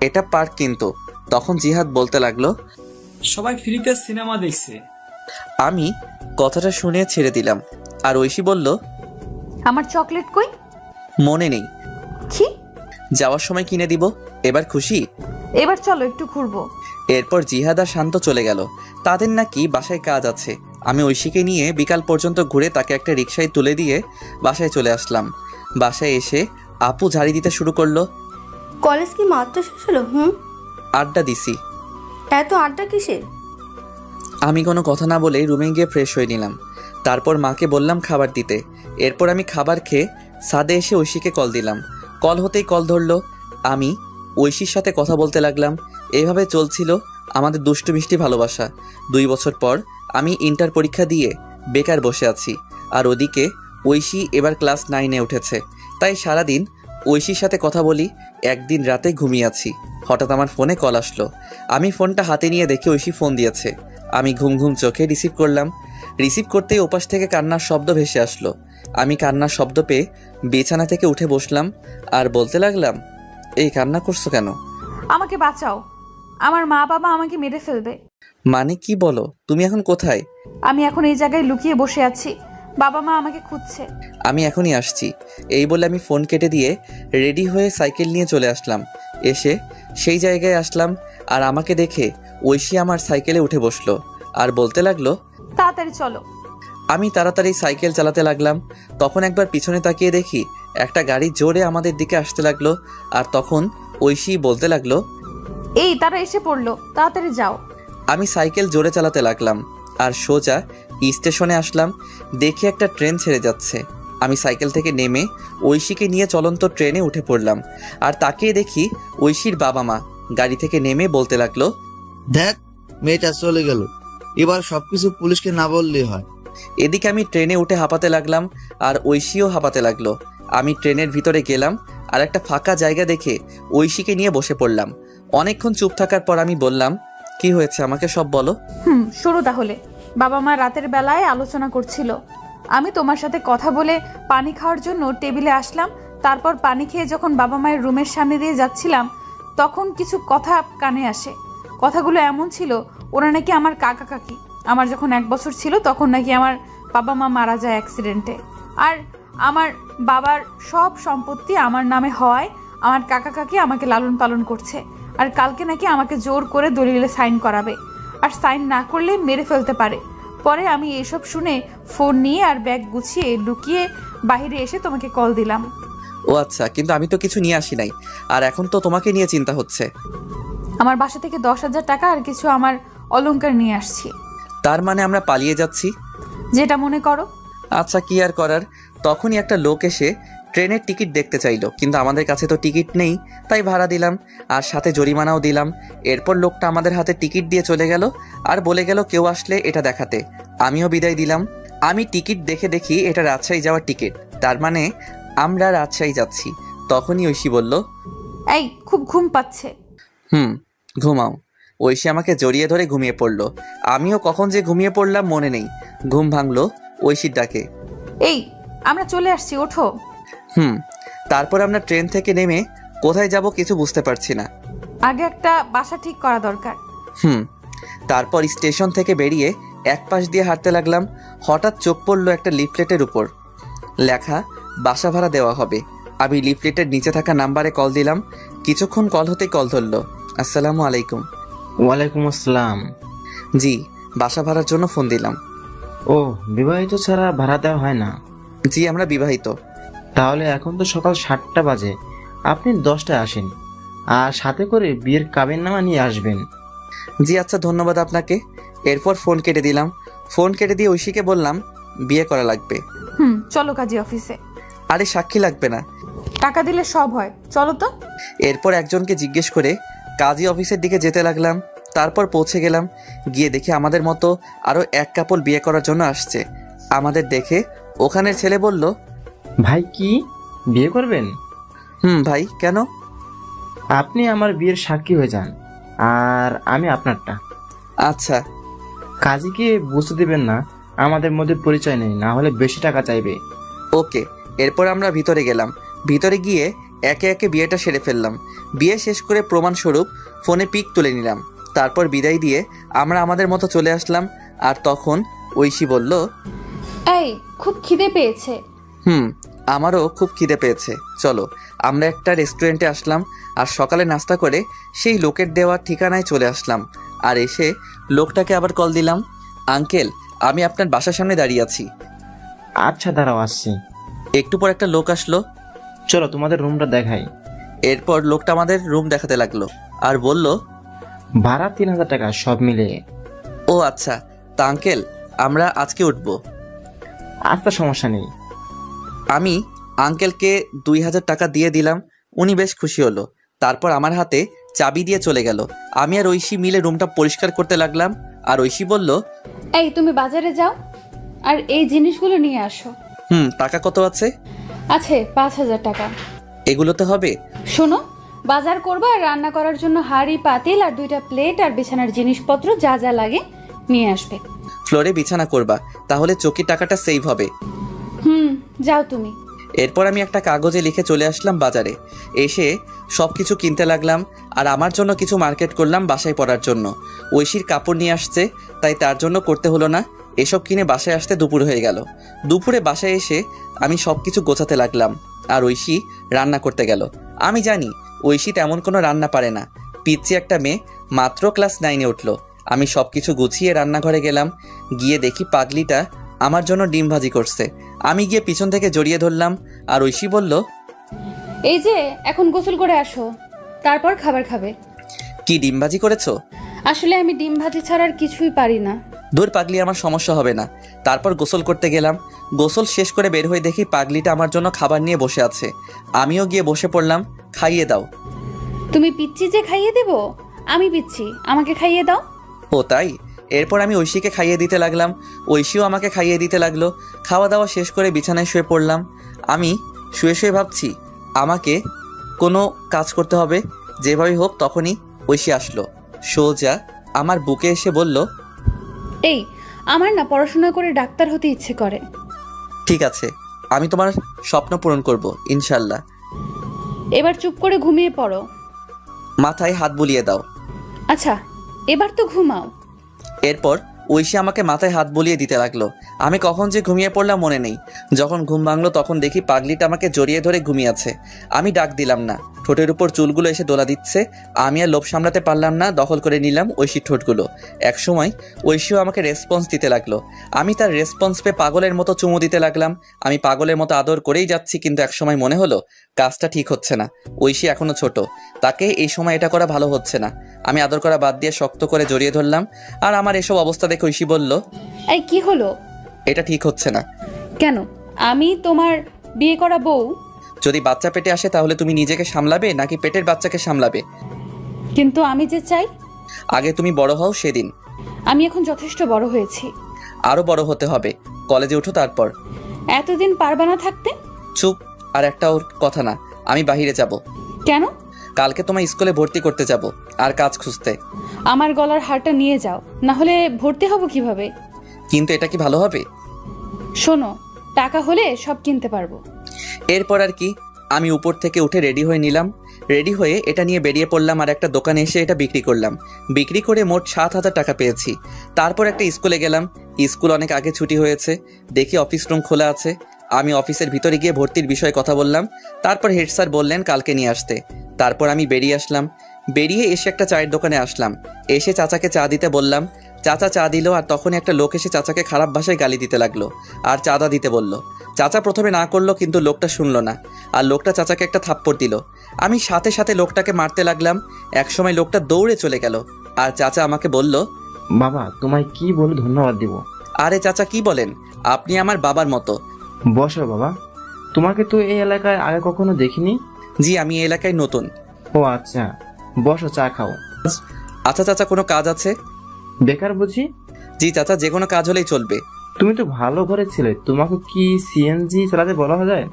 এটা পার্ক কিন্তু। তখন জিহাদ বলতে লাগলো, সবাই ফ্রিতে সিনেমা দেখছে। আমি কথাটা শুনে ছেড়ে দিলাম। আর ঐশী বলল, আমার চকলেট কই? মনে নেই, কি? যাওয়ার সময় কিনে দিব। এবার খুশি? এবার চলো একটু ঘুরবো। এরপর জিহাদ আর শান্ত চলে গেল। তাদের নাকি বাসায় কাজ আছে আমি ঐশীকে নিয়ে বিকাল পর্যন্ত ঘুরে তাকে একটা রিকশায় তুলে দিয়ে বাসায় চলে আসলাম। বাসায় এসে আপু ঝাড়ি দিতে শুরু করলো। কলেজ কি মাত্র শেষ হলো? আড্ডা দিছি। এত আড্ডা কিসের? আমি কোনো কথা না বলেই রুমে গিয়ে ফ্রেশ হয়ে নিলাম। তারপর মাকে বললাম খাবার দিতে। এরপর আমি খাবার খেয়ে ছাদে এসে ঐশীকে কল দিলাম। কল হতেই কল ধরলো। আমি ঐশীর সাথে কথা বলতে লাগলাম। এভাবে চলছিল আমাদের দুষ্টু মিষ্টি ভালোবাসা। 2 বছর পর আমি ইন্টার পরীক্ষা দিয়ে বেকার বসে আছি, আর ওদিকে ঐশী এবার ক্লাস 9-এ উঠেছে। তাই সারাদিন ঐশীর সাথে কথা বলি। একদিন রাতে ঘুমিয়ে আছি, হঠাৎ আমার ফোনে কল আসলো। আমি ফোনটা হাতে নিয়ে দেখি ঐশী ফোন দিয়েছে। আমি ঘুম ঘুম চোখে রিসিভ করলাম। রিসিভ করতেই ওপাশ থেকে কান্নার শব্দ ভেসে আসলো। আমি কান্নার শব্দ পেয়ে বিছানা থেকে উঠে বসলাম আর বলতে লাগলাম, এই কান্না করছো কেন? আমাকে বাঁচাও, আমার মা বাবা আমাকে মেরে ফেলবে। মানে কি বলো? তুমি এখন কোথায়? আমি এখন এই জায়গায় লুকিয়ে বসে আছি, বাবা মা আমাকে খুঁজছে। আমি এখনই আসছি। এই বলে আমি ফোন কেটে দিয়ে রেডি হয়ে সাইকেল নিয়ে চলে আসলাম। এসে সেই জায়গায় আসলাম, আর আমাকে দেখে ঐশী আমার সাইকেলে উঠে বসলো আর বলতে লাগলো, তাড়াতাড়ি চলো। আমি তাড়াতাড়ি সাইকেল চালাতে লাগলাম। তখন একবার পিছনে তাকিয়ে দেখি একটা গাড়ি জোরে আমাদের দিকে আসতে লাগলো। আর তখন ঐশী বলতে লাগলো, এই তারা এসে পড়লো, তাড়াতাড়ি যাও। আমি সাইকেল জোরে চালাতে লাগলাম আর সোজা স্টেশনে আসলাম। দেখি একটা ট্রেন ছেড়ে যাচ্ছে। আমি সাইকেল থেকে নেমে ঐশীকে নিয়ে চলন্ত ট্রেনে উঠে পড়লাম। আর তাকিয়ে দেখি ঐশীর বাবা মা গাড়ি থেকে নেমে বলতে লাগলো, দেখ মেয়েটা চলে গেল, এবার সবকিছু পুলিশকে না বললেই হয়। এদিকে আমি ট্রেনে উঠে হাঁপাতে লাগলাম আর ঐশীও হাঁপাতে লাগলো। আমি ট্রেনের ভিতরে গেলাম আর একটা ফাঁকা জায়গা দেখে ঐশীকে নিয়ে বসে পড়লাম। অনেকক্ষণ চুপ থাকার পর আমি বললাম, কি হয়েছে আমাকে সব বলো। শুরু তাহলে। বাবা মা রাতের বেলায় আলোচনা করছিল। আমি তোমার সাথে কথা বলে পানি খাওয়ার জন্য টেবিলে আসলাম। তারপর পানি খেয়ে যখন বাবা মায়ের রুমের সামনে দিয়ে যাচ্ছিলাম, তখন কিছু কথা কানে আসে। কথাগুলো এমন ছিল, ওরা নাকি আমার কাকা কাকি। আমার যখন 1 বছর ছিল তখন নাকি আমার বাবা মা মারা যায় অ্যাক্সিডেন্টে। আর আমার বাবার সব সম্পত্তি আমার নামে হওয়ায় আমার কাকা কাকি আমাকে লালন পালন করছে। আর কালকে নাকি আমাকে জোর করে দলিলে সাইন করাবে, আর সাইন না করলে মেরে ফেলতে পারে। পরে আমি এইসব শুনে ফোন নিয়ে আর ব্যাগ গুছিয়ে লুকিয়ে বাইরে এসে তোমাকে কল দিলাম। ও আচ্ছা, কিন্তু আমি তো কিছু নিয়ে আসি নাই, আর এখন তো তোমাকে নিয়ে চিন্তা হচ্ছে। আমার বাসা থেকে 10,000 টাকা আর কিছু আমার অলংকার নিয়ে আসছি। তার মানে আমরা পালিয়ে যাচ্ছি? যেটা মনে করো। আচ্ছা, কি আর করার। তখনই একটা লোক এসে ট্রেনের টিকিট দেখতে চাইলো, কিন্তু আমাদের কাছে তো টিকিট নেই, তাই ভাড়া দিলাম আর সাথে জরিমানাও দিলাম। এরপর লোকটা আমাদের হাতে টিকিট দিয়ে চলে গেল আর বলে গেল কেউ আসলে এটা দেখাতে। আমিও বিদায় দিলাম। আমি টিকিট দেখে দেখি এটা রাজশাহী যাওয়ার টিকিট, তার মানে আমরা রাজশাহী যাচ্ছি। তখনই ঐশী বলল, এই খুব ঘুম পাচ্ছে। ঘুমাও। ঐশী আমাকে জড়িয়ে ধরে ঘুমিয়ে পড়লো। আমিও কখন যে ঘুমিয়ে পড়লাম মনে নেই। ঘুম ভাঙলো ঐশীর ডাকে, এই আমরা চলে আসছি, ওঠো। তারপর আমরা ট্রেন থেকে নেমে কোথায় যাব কিছু বুঝতে পারছি না। আগে একটা বাসা ঠিক করা দরকার। তারপর স্টেশন থেকে বেরিয়ে এক পাশ দিয়ে হাঁটতে লাগলাম। হঠাৎ চোখ পড়লো একটা লিফলেটের উপর লেখা বাসা ভাড়া দেওয়া হবে। আমি লিফলেটের নিচে থাকা নাম্বারে কল দিলাম। কিছুক্ষণ কল হতেই কল ধরলো। আসসালামু আলাইকুম। ওয়ালাইকুম আসসালাম। জি, বাসা ভাড়ার জন্য ফোন দিলাম। ও, বিবাহিত ছাড়া ভাড়া দেওয়া হয় না? জি, আমরা বিবাহিত। তাহলে এখন তো সকাল 7টা বাজে, আপনি 10টায় আসেন আর সাথে করে বিয়ের কাবিননামা নিয়ে আসবেন। জি আচ্ছা, ধন্যবাদ আপনাকে। এরপর ফোন কেটে দিলাম। ফোন কেটে দিয়ে ঐশীকে বললাম বিয়ে করা লাগবে। চলো কাজী অফিসে। আরে সাক্ষী লাগবে না, টাকা দিলে সব হয়, চলো তো। এরপর একজনকে জিজ্ঞেস করে কাজী অফিসের দিকে যেতে লাগলাম। তারপর পৌঁছে গেলাম। গিয়ে দেখি আমাদের মতো আরো এক কাপল বিয়ে করার জন্য আসছে। আমাদের দেখে ওখানের ছেলে বলল, ভাই কি বিয়ে করবেন? ভাই কেন? আপনি আমার বিয়ের সাক্ষী হয়ে যান আর আমি আপনারটা। আচ্ছা। কাজীকে বুঝতে দিবেন না আমাদের মধ্যে পরিচয় নেই, না হলে বেশি টাকা চাইবে। ওকে। এরপর আমরা ভিতরে গেলাম। ভিতরে গিয়ে একে একে বিয়েটা সেরে ফেললাম। বিয়ে শেষ করে প্রমাণস্বরূপ ফোনে পিক তুলে নিলাম। তারপর বিদায় দিয়ে আমরা আমাদের মতো চলে আসলাম। আর তখন ঐশী বলল, এই খুব খিদে পেয়েছে। আমারও খুব খিদে পেয়েছে, চলো। আমরা একটা রেস্টুরেন্টে আসলাম আর সকালে নাস্তা করে সেই লোকের দেওয়া ঠিকানায় চলে আসলাম। আর এসে লোকটাকে আবার কল দিলাম, আঙ্কেল আমি আপনার বাসার সামনে দাঁড়িয়ে আছি। আচ্ছা দাঁড়াও, আসছি। একটু পর একটা লোক আসলো। চলো তোমাদের রুমটা দেখাই। এরপর লোকটা আমাদের রুম দেখাতে লাগলো আর বলল, ভাড়া 3000 টাকা সব মিলিয়ে। ও আচ্ছা, তা আঙ্কেল আমরা আজকে উঠবো। আচ্ছা সমস্যা নেই। আমি আঙ্কেলকে 2000 টাকা দিয়ে দিলাম। উনি বেশ খুশি হলো। তারপর আমার হাতে চাবি দিয়ে চলে গেল। আমি আর ঐশী মিলে রুমটা পরিষ্কার করতে লাগলাম। আর ঐশী বলল, এই তুমি বাজারে যাও আর এই জিনিসগুলো নিয়ে আসো। টাকা কত আছে? আছে 5000 টাকা। এগুলোতে হবে? শোনো, বাজার করবা আর রান্না করার জন্য হাঁড়ি পাতিল আর 2টা প্লেট আর বিছানার জিনিসপত্র যা যা লাগে নিয়ে আসবে। ফ্লোরে বিছানা করবা, তাহলে চকির টাকাটা সেভ হবে। যাও তুমি। এরপর আমি একটা কাগজে লিখে চলে আসলাম বাজারে। এসে সব কিছু কিনতে লাগলাম আর আমার জন্য কিছু মার্কেট করলাম বাসায় পরার জন্য। ঐশীর কাপড় নিয়ে আসছে, তাই তার জন্য করতে হলো না। এসব কিনে বাসায় আসতে দুপুর হয়ে গেল। দুপুরে বাসায় এসে আমি সব কিছু গোছাতে লাগলাম আর ঐশী রান্না করতে গেল। আমি জানি ঐশী তেমন কোনো রান্না পারে না। পিচ্চি একটা মেয়ে, মাত্র ক্লাস 9-এ উঠলো। আমি সব কিছু গুছিয়ে রান্নাঘরে গেলাম। গিয়ে দেখি পাগলিটা আমার জন্য ডিম ভাজি করছে। আমি গিয়ে পিছন থেকে জড়িয়ে ধরলাম আর ঐশী বলল, এই যে এখন গোসল করে আসো, তারপর খাবার খাবে। কি ডিম ভাজি করেছো? আসলে আমি ডিম ভাজি ছাড়া আর কিছুই পারি না। দূর পাগলি, আমার সমস্যা হবে না। তারপর গোসল করতে গেলাম। গোসল শেষ করে বের হয়ে দেখি পাগলিটা আমার জন্য খাবার নিয়ে বসে আছে। আমিও গিয়ে বসে পড়লাম। খাইয়ে দাও। তুমি পিচ্ছি যে খাইয়ে দেব? আমি পিচ্ছি, আমাকে খাইয়ে দাও। ও তাই? এরপর আমি ঐশীকে খাইয়ে দিতে লাগলাম। ঐশীও আমাকে খাইয়ে দিতে লাগলো। খাওয়া দাওয়া শেষ করে বিছানায় শুয়ে পড়লাম। আমি শুয়ে শুয়ে ভাবছি আমাকে কোনো কাজ করতে হবে। যেভাবেই হোক। তখনই ঐশী আসলো। সোজা আমার বুকে এসে বলল, এই আমার না পড়াশোনা করে ডাক্তার হতে ইচ্ছে করে। ঠিক আছে, আমি তোমার স্বপ্ন পূরণ করব ইনশাল্লাহ। এবার চুপ করে ঘুমিয়ে পড়ো। মাথায় হাত বুলিয়ে দাও। আচ্ছা, এবার তো ঘুমাও। এরপর ঐশী আমাকে মাথায় হাত বুলিয়ে দিতে লাগলো। আমি কখন যে ঘুমিয়ে পড়লাম মনে নেই। যখন ঘুম ভাঙলো তখন দেখি পাগলিটা আমাকে জড়িয়ে ধরে ঘুমিয়ে আছে। আমি ডাক দিলাম না। ঠোঁটের উপর চুলগুলো এসে দোলা দিচ্ছে। আমি আর লোভ সামলাতে পারলাম না, দখল করে নিলাম ঐশীর ঠোঁটগুলো। একসময় ঐশীও আমাকে রেসপন্স দিতে লাগলো। আমি তার রেসপন্স পেয়ে পাগলের মতো চুমু দিতে লাগলাম। আমি পাগলের মতো আদর করেই যাচ্ছি, কিন্তু একসময় মনে হলো কাজটা ঠিক হচ্ছে না। ঐশী এখনো ছোট, তাকে এই সময় এটা করা ভালো হচ্ছে না। আমি আদর করা বাদ দিয়ে শক্ত করে জড়িয়ে ধরলাম। আর আমার এসব অবস্থা দেখে ঐশী বলল, এই কি হলো? এটা ঠিক হচ্ছে না। কেন? আমি তোমার বিয়ে করা বউ। যদি বাচ্চা পেটে আসে তাহলে তুমি নিজেকে সামলাবে নাকি পেটের বাচ্চাকে সামলাবে? কিন্তু আমি যে চাই। আগে তুমি বড় হও সেদিন। আমি এখন যথেষ্ট বড় হয়েছি। আরো বড় হতে হবে। কলেজে উঠো তারপর। এতদিন পারবা না থাকতে? চুপ। আর একটা ওর কথা না। আমি বাহিরে যাব। কেন? কালকে তোমার স্কুলে ভর্তি করতে যাব আর কাজ খুঁজতে। আমার গলার হারটা নিয়ে যাও, না হলে ভর্তি হব কিভাবে? কিন্তু এটা কি ভালো হবে? শোনো, টাকা হলে সব কিনতে পারবো। এরপর আর কি, আমি উপর থেকে উঠে রেডি হয়ে নিলাম। রেডি হয়ে এটা নিয়ে বেরিয়ে পড়লাম আর একটা দোকানে এসে এটা বিক্রি করলাম। বিক্রি করে মোট 7000 টাকা পেয়েছি। তারপর একটা স্কুলে গেলাম। স্কুল অনেক আগে ছুটি হয়েছে। দেখি অফিস রুম খোলা আছে। আমি অফিসের ভিতরে গিয়ে ভর্তির বিষয়ে কথা বললাম। তারপর হেড স্যার বললেন কালকে নিয়ে আসতে। তারপর আমি বেরিয়ে আসলাম। বেরিয়ে এসে একটা চায়ের দোকানে আসলাম। এসে চাচাকে চা দিতে বললাম। চাচা চা দিল আর তখনই একটা লোক এসে চাচাকে খারাপ ভাষায় গালি দিতে লাগলো আর চাঁদা দিতে বলল। চাচা প্রথমে না করলো, কিন্তু লোকটা শুনলো না আর লোকটা চাচাকে একটা থাপ্পড় দিল। আমি সাথে সাথে লোকটাকে মারতে লাগলাম। একসময় লোকটা দৌড়ে চলে গেল আর চাচা আমাকে বলল, বাবা তোমায় কি বলে ধন্যবাদ দিব? আরে চাচা কি বলেন, আপনি আমার বাবার মতো। বসো বাবা, তোমাকে তো এই এলাকায় আগে কখনো দেখিনি। জি, আমি এই এলাকায় নতুন। ও আচ্ছা, বসো চা খাও। আচ্ছা চাচা, কোনো কাজ আছে? বেকার বুঝি? জি চাচা, যে কোনো কাজ হলেই চলবে। তুমি তো ভালো ঘরে ছিলে, তোমাকে কি সিএনজি চালাতে বলা যায়?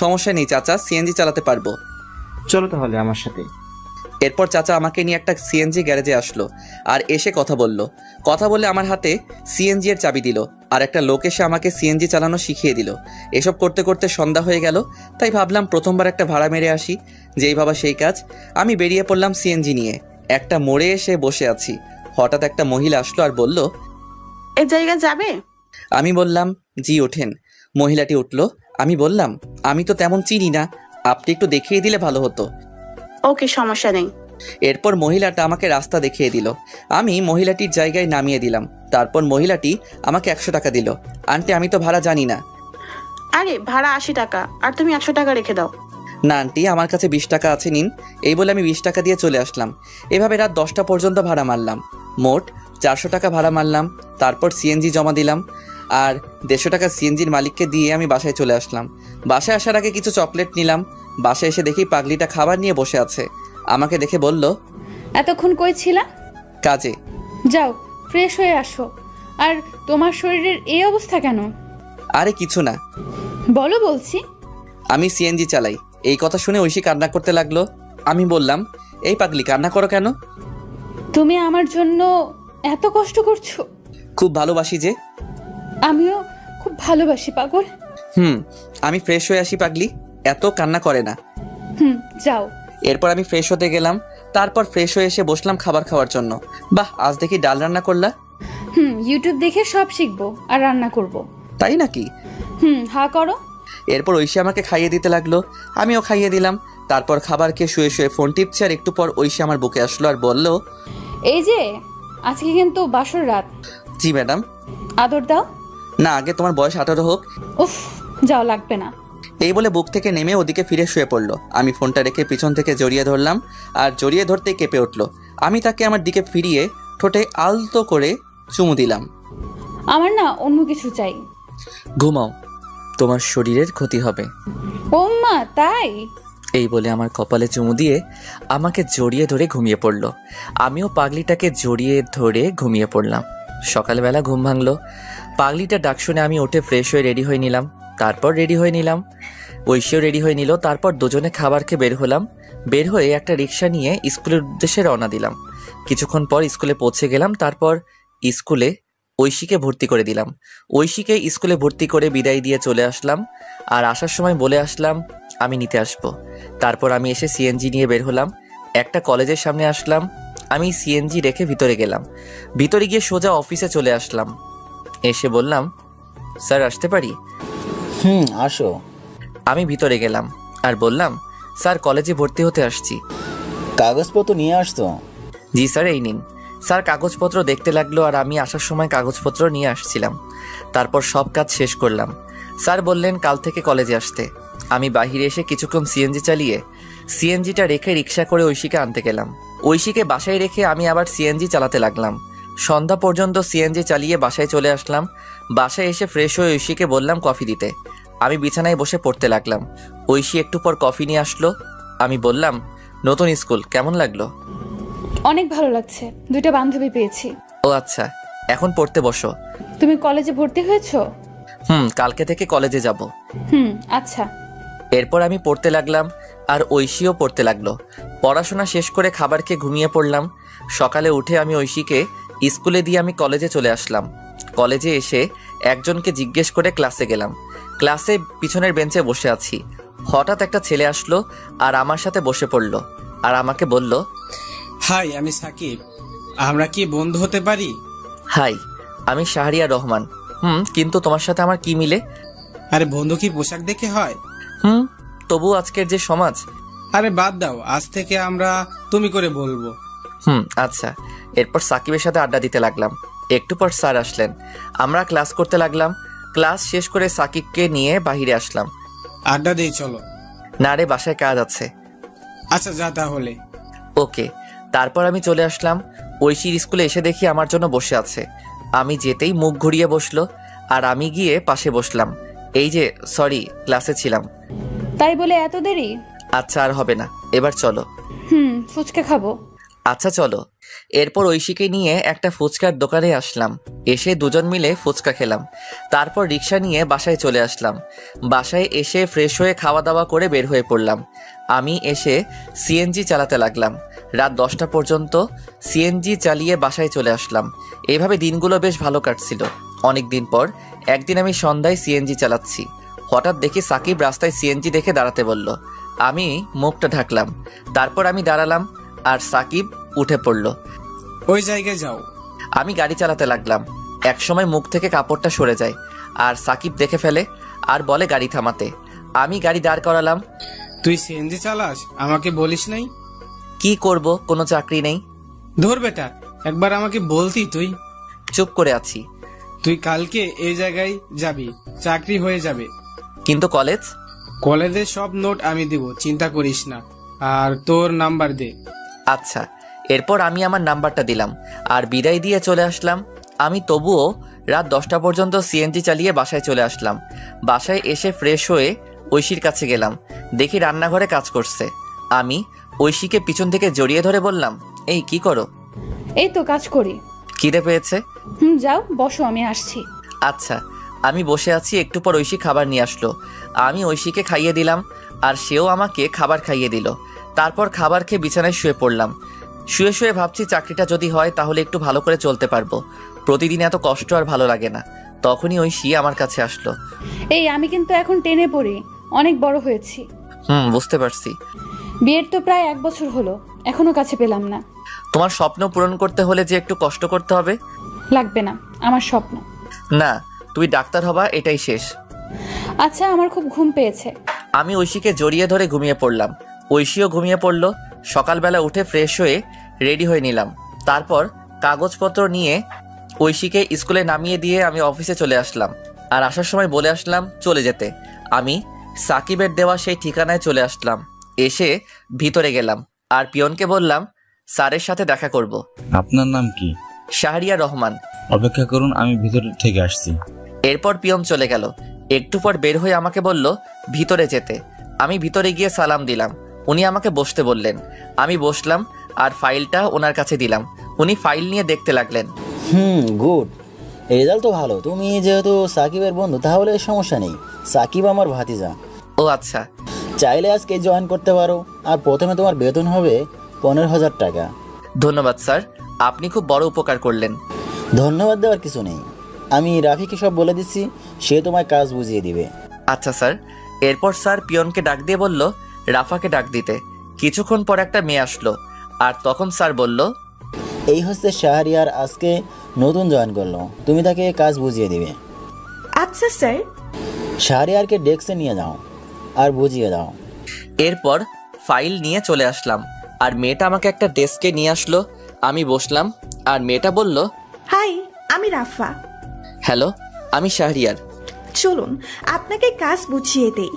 সমস্যা নেই চাচা, সিএনজি চালাতে পারবো। চলো তাহলে আমার সাথে। এরপর চাচা আমাকে নিয়ে একটা সিএনজি গ্যারেজে আসলো আর এসে কথা বলল। কথা বলে আমার হাতে সিএনজি এর চাবি দিল আর একটা লোক এসে আমাকে সিএনজি চালানো শিখিয়ে দিল। এসব করতে করতে সন্ধ্যা হয়ে গেল। তাই ভাবলাম প্রথমবার একটা ভাড়া মেরে আসি। যেই ভাবা সেই কাজ। আমি বেরিয়ে পড়লাম সিএনজি নিয়ে। একটা মোড়ে এসে বসে আছি। হঠাৎ একটা মহিলা আসলো আর বলল, এই জায়গা যাবে? আমি বললাম, জি ওঠেন। মহিলাটি উঠলো। আমি বললাম, আমি তো তেমন চিনি না, আপনি একটু দেখিয়ে দিলে ভালো হতো। ওকে, সমস্যা নেই। এরপর মহিলাটা আমাকে রাস্তা দেখিয়ে দিল। আমি মহিলাটির জায়গায় নামিয়ে দিলাম। তারপর মহিলাটি আমাকে 100 টাকা দিল। আন্টি, আমি তো ভাড়া জানি না। আরে ভাড়া 80 টাকা, আর তুমি 100 টাকা রেখে দাও। না আন্টি, আমার কাছে 20 টাকা আছে, নিন। এই বলে আমি 20 টাকা দিয়ে চলে আসলাম। এভাবে রাত 10টা পর্যন্ত ভাড়া মারলাম। মোট 400 টাকা ভাড়া মারলাম। তারপর সিএনজি জমা দিলাম আর 150 টাকা সিএনজির মালিককে দিয়ে আমি বাসায় চলে আসলাম। বাসায় আসার আগে কিছু চকলেট নিলাম। বাসায় এসে দেখি পাগলিটা খাবার নিয়ে বসে আছে। আমাকে দেখে বলল, এতক্ষণ কই ছিলা? কাজে। যাও ফ্রেশ হয়ে আসো। আর তোমার শরীরের এই অবস্থা কেন? আরে কিছু না। বলো বলছি। আমি সিএনজি চালাই। এই কথা শুনে ঐশী কান্না করতে লাগলো। আমি বললাম, এই পাগলি কান্না করো কেন? তুমি আমার জন্য এত কষ্ট করছো? খুব ভালোবাসি যে। আমিও খুব ভালোবাসি পাগল। আমি ফ্রেশ হয়ে আসি পাগলি, এত কান্না করে না। যাও। এরপর আমি ফ্রেশ হতে গেলাম। তারপর ফ্রেশ হয়ে এসে বসলাম খাবার খাওয়ার জন্য। বাহ, আজ দেখি ডাল রান্না করলা। ইউটিউব দেখে সব শিখবো আর রান্না করব। তাই নাকি? হা করো। এরপর ঐশী আমাকে খাইয়ে দিতে লাগলো। আমিও খাইয়ে দিলাম। তারপর খাবার খেয়ে শুয়ে শুয়ে ফোন টিপছে আর একটু পর ঐশী আমার বুকে আসলো আর বলল, এই যে আজকে কিন্তু বাসর রাত। জি ম্যাডাম। আদর দাও। না, আগে তোমার বয়স 18 হোক। উফ, যাও, লাগবে না। এই বলে বুক থেকে নেমে ওদিকে ফিরে শুয়ে পড়লো। আমি ফোনটা রেখে পিছন থেকে জড়িয়ে ধরলাম আর জড়িয়ে ধরতেই কেঁপে উঠলো। আমি তাকে আমার দিকে ফিরিয়ে ঠোঁটে আলতো করে চুমু দিলাম। আমার না অন্য কিছু চাই। ঘুমাও, তোমার শরীরের ক্ষতি হবে। ও মা, তাই? এই বলে আমার কপালে চুমু দিয়ে আমাকে জড়িয়ে ধরে ঘুমিয়ে পড়লো। আমিও পাগলিটাকে জড়িয়ে ধরে ঘুমিয়ে পড়লাম। সকালবেলা ঘুম ভাঙলো। পাগলিটা ডাক শুনে আমি উঠে ফ্রেশ হয়ে রেডি হয়ে নিলাম। তারপর রেডি হয়ে নিলাম, ঐশীও রেডি হয়ে নিল। তারপর দুজনে খাবার খেয়ে বের হলাম। বের হয়ে একটা রিক্সা নিয়ে স্কুলের উদ্দেশ্যে রওনা দিলাম। কিছুক্ষণ পর স্কুলে পৌঁছে গেলাম। তারপর স্কুলে ঐশীকে ভর্তি করে দিলাম। ঐশীকে স্কুলে ভর্তি করে বিদায় দিয়ে চলে আসলাম। আর আসার সময় বলে আসলাম আমি নিতে আসবো। তারপর আমি এসে সিএনজি নিয়ে বের হলাম। একটা কলেজের সামনে আসলাম। আমি সিএনজি রেখে ভিতরে গেলাম। ভিতরে গিয়ে সোজা অফিসে চলে আসলাম। এসে বললাম, স্যার আসতে পারি? আসো। আমি ভিতরে গেলাম আর বললাম, স্যার কলেজে ভর্তি হতে আসছি। কাগজপত্র নিয়ে আসতো? জি স্যার, এই নিন। স্যার কাগজপত্র দেখতে লাগলো আর আমি আসার সময় কাগজপত্র নিয়ে আসছিলাম। তারপর সব কাজ শেষ করলাম। স্যার বললেন কাল থেকে কলেজে আসতে। আমি বাহিরে এসে কিছুক্ষণ সিএনজি চালিয়ে সিএনজিটা রেখে রিক্সা করে ঐশীকে আনতে গেলাম। ঐশীকে বাসায় রেখে আমি আবার সিএনজি চালাতে লাগলাম। সন্ধ্যা পর্যন্ত সিএনজি চালিয়ে বাসায় চলে আসলাম। বাসায় এসে ফ্রেশ হয়ে ঐশীকে বললাম কফি দিতে। আমি বিছানায় বসে পড়তে লাগলাম। ঐশী একটু পর কফি নিয়ে আসলো। আমি বললাম, নতুন স্কুল কেমন লাগলো? অনেক ভালো লাগছে, 2টা বান্ধবী পেয়েছি। ও আচ্ছা, এখন পড়তে বসো। তুমি কলেজে ভর্তি হয়েছো? কালকে থেকে কলেজে যাব। আচ্ছা। এরপর আমি পড়তে লাগলাম আর ঐশীও পড়তে লাগলো। পড়াশোনা শেষ করে খাবার খেয়ে ঘুমিয়ে পড়লাম। সকালে উঠে আমি ঐশীকে স্কুলে দিয়ে আমি কলেজে চলে আসলাম। কলেজে এসে একজনকে জিজ্ঞেস করে ক্লাসে গেলাম। ক্লাসে পিছনের বেঞ্চে বসে আছি। হঠাৎ একটা ছেলে আসলো আর আমার সাথে বসে পড়লো আর আমাকে বলল, হাই, আমি সাকিব, আমরা কি বন্ধু হতে পারি? হাই, আমি শাহরিয়ার রহমান। কিন্তু তোমার সাথে আমার কি মিলে? আরে বন্ধু কি পোশাক দেখে হয়? তবু আজকের যে সমাজ। আরে বাদ দাও, আজ থেকে আমরা তুমি করে বলবো। আচ্ছা। এরপর সাকিবের সাথে আড্ডা দিতে লাগলাম। একটু পর স্যার আসলেন। আমরা ক্লাস করতে লাগলাম। ক্লাস শেষ করে সাকিবকে নিয়ে বাহিরে আসলাম। আড্ডা দেই চলো। না রে, বাসায় কাজ আছে। আচ্ছা যা তাহলে। ওকে। তারপর আমি চলে আসলাম। ঐশীর স্কুলে এসে দেখি আমার জন্য বসে আছে। আমি যেতেই মুখ ঘুরিয়ে বসলো আর আমি গিয়ে পাশে বসলাম। এই যে সরি, ক্লাসে ছিলাম। তাই বলে এত দেরি? আচ্ছা, আর হবে না, এবার চলো। ফুচকা খাবো। আচ্ছা চলো। এরপর ঐশীকে নিয়ে একটা ফুচকার দোকানে আসলাম। এসে দুজন মিলে ফুচকা খেলাম। তারপর রিক্সা নিয়ে বাসায় চলে আসলাম। বাসায় এসে ফ্রেশ হয়ে খাওয়া দাওয়া করে বের হয়ে পড়লাম। আমি এসে সিএনজি চালাতে লাগলাম। রাত 10টা পর্যন্ত সিএনজি চালিয়ে বাসায় চলে আসলাম। এইভাবে দিনগুলো বেশ ভালো কাটছিল। অনেক দিন পর একদিন আমি সন্ধ্যায় সিএনজি চালাচ্ছি। হঠাৎ দেখি সাকিব রাস্তায় সিএনজি দেখে দাঁড়াতে বলল। আমি মুখটা ঢাকলাম। তারপর আমি দাঁড়ালাম আর সাকিব উঠে পড়ল। ওই জায়গায় যাও। আমি গাড়ি চালাতে লাগলাম। একসময় মুখ থেকে কাপড়টা সরে যায় আর সাকিব দেখে ফেলে আর বলে গাড়ি থামাতে। আমি গাড়ি দাঁড় করালাম। তুই সিএনজি চালাস, আমাকে বলিস নাই? কি করব, কোনো চাকরি নেই। ধর বেটা, একবার আমাকে বলতি তুই। চুপ করে আছি। তুই কালকে এই জায়গায় যাবি, চাকরি হয়ে যাবে। কিন্তু কলেজ? কলেজের সব নোট আমি দিব, চিন্তা করিস না। আর তোর নাম্বার দে। আচ্ছা। এরপর আমি আমার নাম্বারটা দিলাম আর বিদায় দিয়ে চলে আসলাম। আমি তবুও রাত 10টা পর্যন্ত সিএনজি চালিয়ে বাসায় চলে আসলাম। বাসায় এসে ফ্রেশ হয়ে ঐশীর কাছে গেলাম। দেখি রান্নাঘরে কাজ করছে। আমি ঐশীকে পিছন থেকে জড়িয়ে ধরে বললাম, এই কি করো? এই তো কাজ করি। খিদে পেয়েছে? যাও বসো, আমি আসছি। আচ্ছা। আমি বসে আছি, একটু পর ঐশী খাবার নিয়ে আসলো। আমি ঐশীকে খাইয়ে দিলাম আর সেও আমাকে খাবার খাইয়ে দিল। তারপর খাবার খেয়ে বিছানায় শুয়ে পড়লাম। শুয়ে শুয়ে ভাবছি চাকরিটা যদি হয় তাহলে একটু ভালো করে চলতে পারবো। প্রতিদিন এত কষ্ট আর ভালো লাগে না। তখনই ঐশী আমার কাছে আসলো। এই আমি কিন্তু এখন টেনে পড়ি, অনেক বড় হয়েছি। বুঝতে পারছি। বিয়ের তো প্রায় 1 বছর হলো, এখনো কাছে পেলাম না। তোমার স্বপ্ন পূরণ করতে হলে যে একটু কষ্ট করতে হবে। লাগবে না, আমার স্বপ্ন না, তুমি ডাক্তার হবা, এটাই শেষ। আচ্ছা, আমার খুব ঘুম পেয়েছে। আমি ঐশীকে জড়িয়ে ধরে ঘুমিয়ে পড়লাম। ঐশীও ঘুমিয়ে পড়ল। সকালবেলা উঠে ফ্রেশ হয়ে রেডি হয়ে নিলাম। তারপর কাগজপত্র নিয়ে ঐশীকে স্কুলে নামিয়ে দিয়ে আমি অফিসে চলে আসলাম। আর আসার সময় বলে আসলাম চলে যেতে। আমি সাকিবের দেওয়া সেই ঠিকানায় চলে আসলাম। এসে ভিতরে গেলাম আর পিয়নকে বললাম স্যারের সাথে দেখা করব। আপনার নাম কি? শাহরিয়ার রহমান। অপেক্ষা করুন, আমি ভিতর থেকে আসছি। এরপর পিয়ন চলে গেল। একটু পর বের হয়ে আমাকে বলল ভিতরে যেতে। আমি ভিতরে গিয়ে সালাম দিলাম। উনি আমাকে বসতে বললেন। আমি বসলাম আর ফাইলটা ওনার কাছে দিলাম। উনি ফাইল নিয়ে দেখতে লাগলেন। গুড, রেজাল্ট তো ভালো। তুমি যেহেতু সাকিবের বন্ধু তাহলে সমস্যা নেই। সাকিব আমার ভাতিজা। ও আচ্ছা। চাইলে আজকে জয়েন করতে পারো। আর প্রথমে তোমার বেতন হবে 15,000 টাকা। ধন্যবাদ স্যার, আপনি খুব বড় উপকার করলেন। ধন্যবাদ দেওয়ার কিছু নেই, আমি রাফিকে সব বলে দিচ্ছি, সে তোমায় কাজ বুঝিয়ে দিবে। আচ্ছা স্যার। এরপর স্যার পিয়নকে ডাক দিয়ে বলল রাফাকে ডাক দিতে। কিছুক্ষণ পর একটা মেয়ে আসলো আর তখন স্যার বলল, এই হচ্ছে শাহরিয়ার, আজকে নতুন জয়েন করলো, তুমি তাকে কাজ বুঝিয়ে দিবে। আচ্ছা স্যার। শাহরিয়ারকে ডেস্কে নিয়ে যাও আর বুঝিয়ে দাও। এরপর ফাইল নিয়ে চলে আসলাম আর মেয়েটা আমাকে একটা ডেস্কে নিয়ে আসলো। আমি বসলাম আর মেয়েটা বলল, হাই, আমি রাফা। হ্যালো, আমি শাহরিয়ার। চলুন আপনাকে কাজ বুঝিয়ে দেই।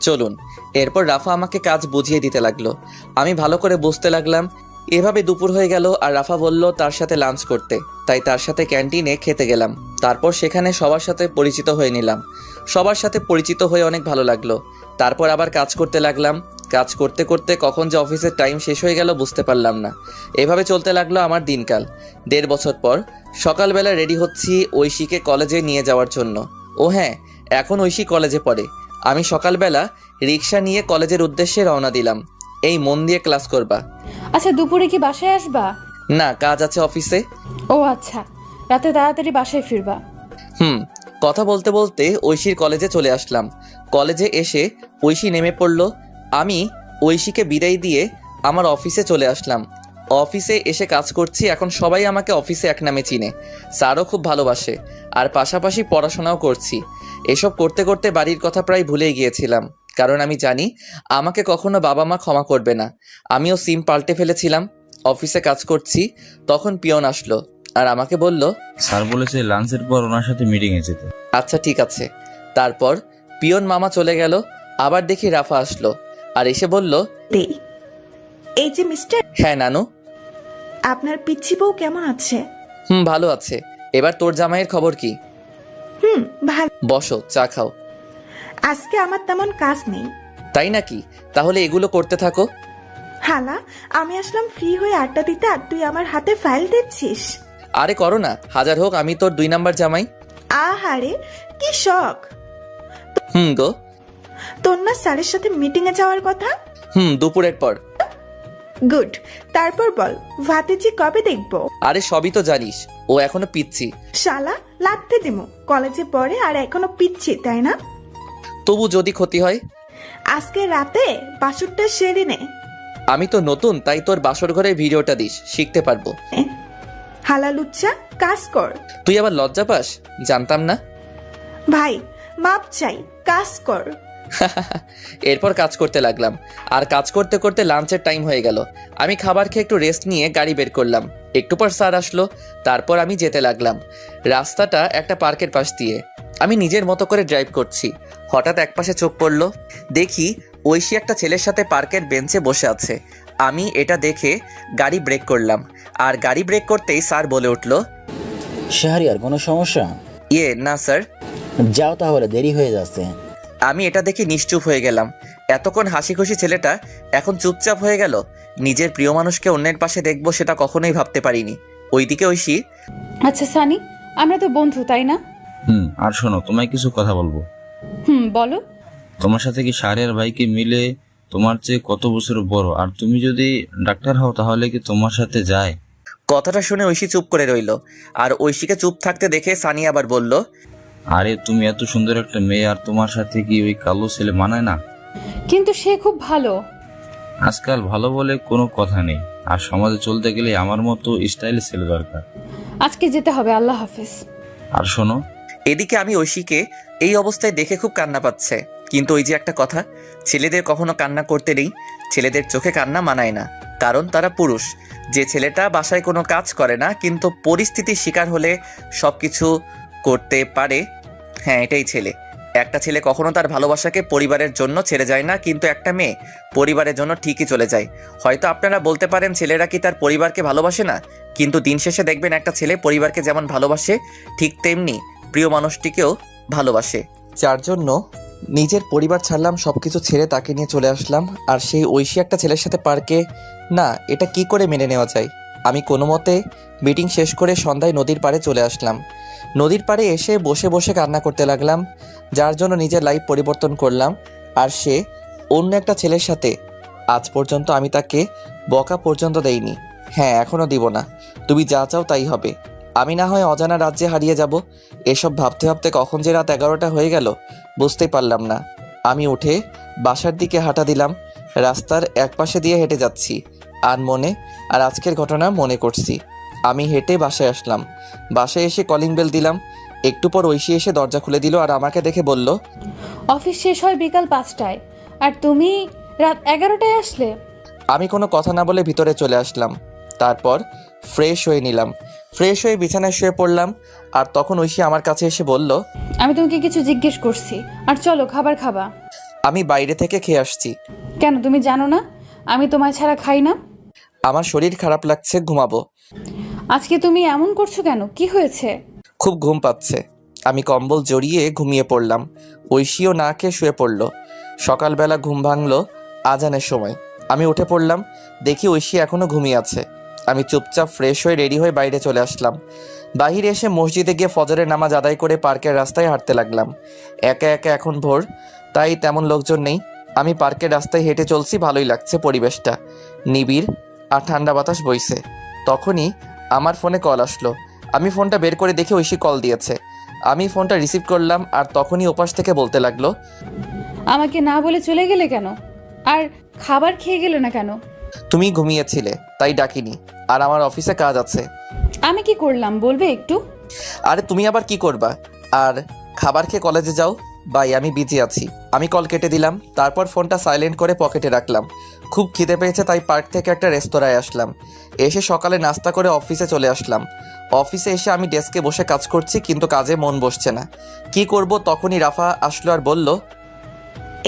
চলুন। এরপর রাফা আমাকে কাজ বুঝিয়ে দিতে লাগলো। আমি ভালো করে বুঝতে লাগলাম। এভাবে দুপুর হয়ে গেল আর রাফা বলল তার সাথে লাঞ্চ করতে, তাই তার সাথে ক্যান্টিনে খেতে গেলাম। তারপর সেখানে সবার সাথে পরিচিত হয়ে নিলাম। সবার সাথে পরিচিত হয়ে অনেক ভালো লাগলো। তারপর আবার কাজ করতে লাগলাম। কাজ করতে করতে কখন যে অফিসের টাইম শেষ হয়ে গেল বুঝতে পারলাম না। এভাবে চলতে লাগলো আমার দিনকাল। 1.5 বছর পর সকালবেলা রেডি হচ্ছি ঐশীকে কলেজে নিয়ে যাওয়ার জন্য। ও হ্যাঁ, এখন ঐশী কলেজে পড়ে। আমি সকালবেলা রিক্সা নিয়ে কলেজের উদ্দেশ্যে রওনা দিলাম। এই মন দিয়ে ক্লাস করবা। আচ্ছা, দুপুরে কি বাসায় আসবা? না, কাজ আছে অফিসে। ও আচ্ছা, রাতে তাড়াতাড়ি বাসায় ফিরবা। কথা বলতে বলতে ঐশীর কলেজে চলে আসলাম। কলেজে এসে ঐশী নেমে পড়ল। আমি ঐশীকে বিদায় দিয়ে আমার অফিসে চলে আসলাম। অফিসে এসে কাজ করছি। এখন সবাই আমাকে অফিসে এক নামে চিনে। স্যারও খুব ভালোবাসে আর পাশাপাশি পড়াশোনাও করছি। এসব করতে করতে বাড়ির কথা প্রায় ভুলে গিয়েছিলাম, কারণ আমি জানি আমাকে কখনো বাবা মা ক্ষমা করবে না। আমিও সিম পাল্টে ফেলেছিলাম। অফিসে কাজ করছি, তখন পিয়ন আসলো আর আমাকে বলল, স্যার বলেছে লাঞ্চের পর ওনার সাথে মিটিংয়ে যেতে। আচ্ছা ঠিক আছে। তারপর পিয়ন মামা চলে গেল। আবার দেখি রাফা আসলো আর এসে বলল, এই যে মিস্টার। হ্যাঁ নানু। আপনার পিচ্চি বউ কেমন আছে? ভালো আছে। এবার তোর জামাইয়ের খবর কি? ভালো। বসো, চা খাও। আজকে আমার তেমন কাজ নেই। তাই নাকি? তাহলে এগুলো করতে থাকো। হালা, আমি আসলাম ফ্রি হয়ে আড্ডা দিতে আর তুই আমার হাতে ফাইল দিচ্ছিস। আরে করো না, হাজার হোক আমি তোর 2 নাম্বার জামাই। আহারে কি শখ। গো। তোর না স্যারের সাথে মিটিং এ যাওয়ার কথা? দুপুরের পর। গুড। তারপর বল, ভাতিজি কবে দেখবো? আরে সবই তো জানিস, ও এখনো পিচ্ছি। শালা, লাগতে দিমু। কলেজে পড়ে আর এখনো পিচ্ছি, তাই না? তবু যদি ক্ষতি হয়? আজকে রাতে বাসুরটা সেরে নে। আমি তো নতুন, তাই তোর বাসর ঘরে ভিডিওটা দিস, শিখতে পারবো। হালা লুচ্চা, কাজ কর। তুই আবার লজ্জা পাস? জানতাম না। ভাই মাপ চাই, কাজ কর। এরপর কাজ করতে লাগলাম, আর কাজ করতে করতে লাঞ্চের টাইম হয়ে গেল। আমি খাবার খেয়ে একটু রেস্ট নিয়ে গাড়ি বের করলাম। একটু পর স্যার আসলো, তারপর আমি যেতে লাগলাম। রাস্তাটা একটা পার্কের পাশ দিয়ে। আমি নিজের মতো করে ড্রাইভ করছি। হঠাৎ একপাশে চোখ পড়লো, দেখি ঐশী একটা ছেলের সাথে পার্কের বেঞ্চে বসে আছে। আমি এটা দেখে গাড়ি ব্রেক করলাম, আর গাড়ি ব্রেক করতেই স্যার বলে উঠলো, শাহরিয়ার কোনো সমস্যা? না স্যার। যাও তাহলে, দেরি হয়ে যাচ্ছে। আমি এটা দেখে নিশ্চুপ হয়ে গেলাম। এতক্ষণ হাসি খুশি ছেলেটা এখন চুপচাপ হয়ে গেল। নিজের প্রিয় মানুষকে অন্যের পাশে দেখবো সেটা কখনোই ভাবতে পারিনি। ওইদিকে ঐশী, আচ্ছা সানি, আমরা তো বন্ধু তাই না? আর শোনো, তোমায় কিছু কথা বলবো। বলো। তোমার সাথে কি শাহরিয়ার ভাইকে মিলে তোমার চেয়ে কত বছর বড়, আর তুমি যদি ডাক্তার হও তাহলে কি তোমার সাথে যায়? কথাটা শুনে ঐশী চুপ করে রইল, আর ঐশীকে চুপ থাকতে দেখে সানি আবার বলল, আরে তুমি এত সুন্দর একটা মেয়ে, আর তোমার সাথে কি ওই কালো ছেলে মানায় না? কিন্তু সে খুব ভালো। আজকাল ভালো বলে কোনো কথা নেই, আর সমাজে চলতে গেলে আমার মতো স্টাইল ছেলে দরকার। আজকে যেতে হবে, আল্লাহ হাফেজ। আর শোনো। এদিকে আমি ঐশীকে এই অবস্থায় দেখে খুব কান্না পাচ্ছে। কিন্তু ওই যে একটা কথা, ছেলেদের কখনো কান্না করতে নেই। ছেলেদের চোখে কান্না মানায় না, কারণ তারা পুরুষ। যে ছেলেটা বাসায় কোনো কাজ করে না কিন্তু পরিস্থিতির শিকার হলে সবকিছু করতে পারে, হ্যাঁ এটাই ছেলে। একটা ছেলে কখনো তার ভালোবাসাকে পরিবারের জন্য ছেড়ে যায় না, কিন্তু একটা মেয়ে পরিবারের জন্য ঠিকই চলে যায়। হয়তো আপনারা বলতে পারেন ছেলেরা কি তার পরিবারকে ভালোবাসে না, কিন্তু দিন শেষে দেখবেন একটা ছেলে পরিবারকে যেমন ভালোবাসে ঠিক তেমনি প্রিয় মানুষটিকেও ভালোবাসে। যার জন্য নিজের পরিবার ছাড়লাম, সবকিছু ছেড়ে তাকে নিয়ে চলে আসলাম। আর সেই ঐশী একটা ছেলের সাথে পার্কে, না এটা কি করে মেনে নেওয়া যায়। আমি কোনো মতে মিটিং শেষ করে সন্ধ্যায় নদীর পাড়ে চলে আসলাম। নদীর পাড়ে এসে বসে বসে কান্না করতে লাগলাম, যার জন্য নিজের লাইফ পরিবর্তন করলাম। আর সে অন্য একটা ছেলের সাথে। আজ পর্যন্ত আমি তাকে বকা পর্যন্ত দেইনি, হ্যাঁ এখনও দিব না। তুমি যা চাও তাই হবে। আমি না হয় অজানা রাজ্যে হারিয়ে যাব। এসব ভাবতে ভাবতে কখন যে রাত 11টা হয়ে গেল বুঝতেই পারলাম না। আমি উঠে বাসার দিকে হাঁটা দিলাম। রাস্তার একপাশে দিয়ে হেঁটে যাচ্ছি আর আজকের ঘটনা মনে করছি। আমি হেঁটে বাসায় আসলাম। বাসায় এসে কলিং বেল দিলাম। একটু পর ঐশী এসে দরজা খুলে দিল আর আমাকে দেখে বলল, অফিস শেষ হয় বিকাল 5টায়, আর তুমি রাত 11টায় আসলে? আমি কোনো কথা না বলে ভিতরে চলে আসলাম। তারপর ফ্রেশ হয়ে নিলাম। ফ্রেশ হয়ে বিছানায় শুয়ে পড়লাম। আর তখন ঐশী আমার কাছে এসে বলল, আমি তোমাকে কিছু জিজ্ঞেস করছি, আর চলো খাবার খাবা। আমি বাইরে থেকে খেয়ে আসছি। কেন, তুমি জানো না আমি তোমায় ছাড়া খাই না? আমার শরীর খারাপ লাগছে, ঘুমাবো। আজকে তুমি এমন করছো কেন, কি হয়েছে? খুব ঘুম পাচ্ছে। আমি কম্বল জড়িয়ে ঘুমিয়ে পড়লাম। ঐশীও না খেয়ে শুয়ে পড়ল। সকালবেলা ঘুম ভাঙলো আজানের সময়। আমি উঠে পড়লাম, দেখি ঐশী এখনো ঘুমিয়ে আছে। আমি চুপচাপ ফ্রেশ হয়ে রেডি হয়ে বাইরে চলে আসলাম। বাহিরে এসে মসজিদে গিয়ে ফজরের নামাজ আদায় করে পার্কের রাস্তায় হাঁটতে লাগলাম। একা একা, এখন ভোর, তাই তেমন লোকজন নেই। আমি পার্কের রাস্তায় হেঁটে চলছি, ভালোই লাগছে পরিবেশটা, নিবিড় আর ঠান্ডা বাতাস বইছে। তখনই আমার ফোনে কল আসলো। আমি ফোনটা বের করে দেখে ঐশী কল দিয়েছে। আমি ফোনটা রিসিভ করলাম, আর তখনই ওপাশ থেকে বলতে লাগলো, আমাকে না বলে চলে গেলে কেন, আর খাবার খেয়ে গেলে না কেন? তুমি ঘুমিয়েছিলে তাই ডাকিনি, আর আমার অফিসে কাজ আছে। আমি কি করলাম বলবে একটু? আরে তুমি আবার কি করবা, আর খাবার খেয়ে কলেজে যাও। বাই, আমি বিজি আছি। আমি কল কেটে দিলাম। তারপর ফোনটা সাইলেন্ট করে পকেটে রাখলাম। খুব খিদে পেয়েছে, তাই পার্ক থেকে একটা রেস্তোরাঁয় আসলাম। এসে সকালে নাস্তা করে অফিসে চলে আসলাম। অফিসে এসে আমি ডেস্কে বসে কাজ করছি, কিন্তু কাজে মন বসছে না। কি করব, তখনই রাফা আসলো আর বলল,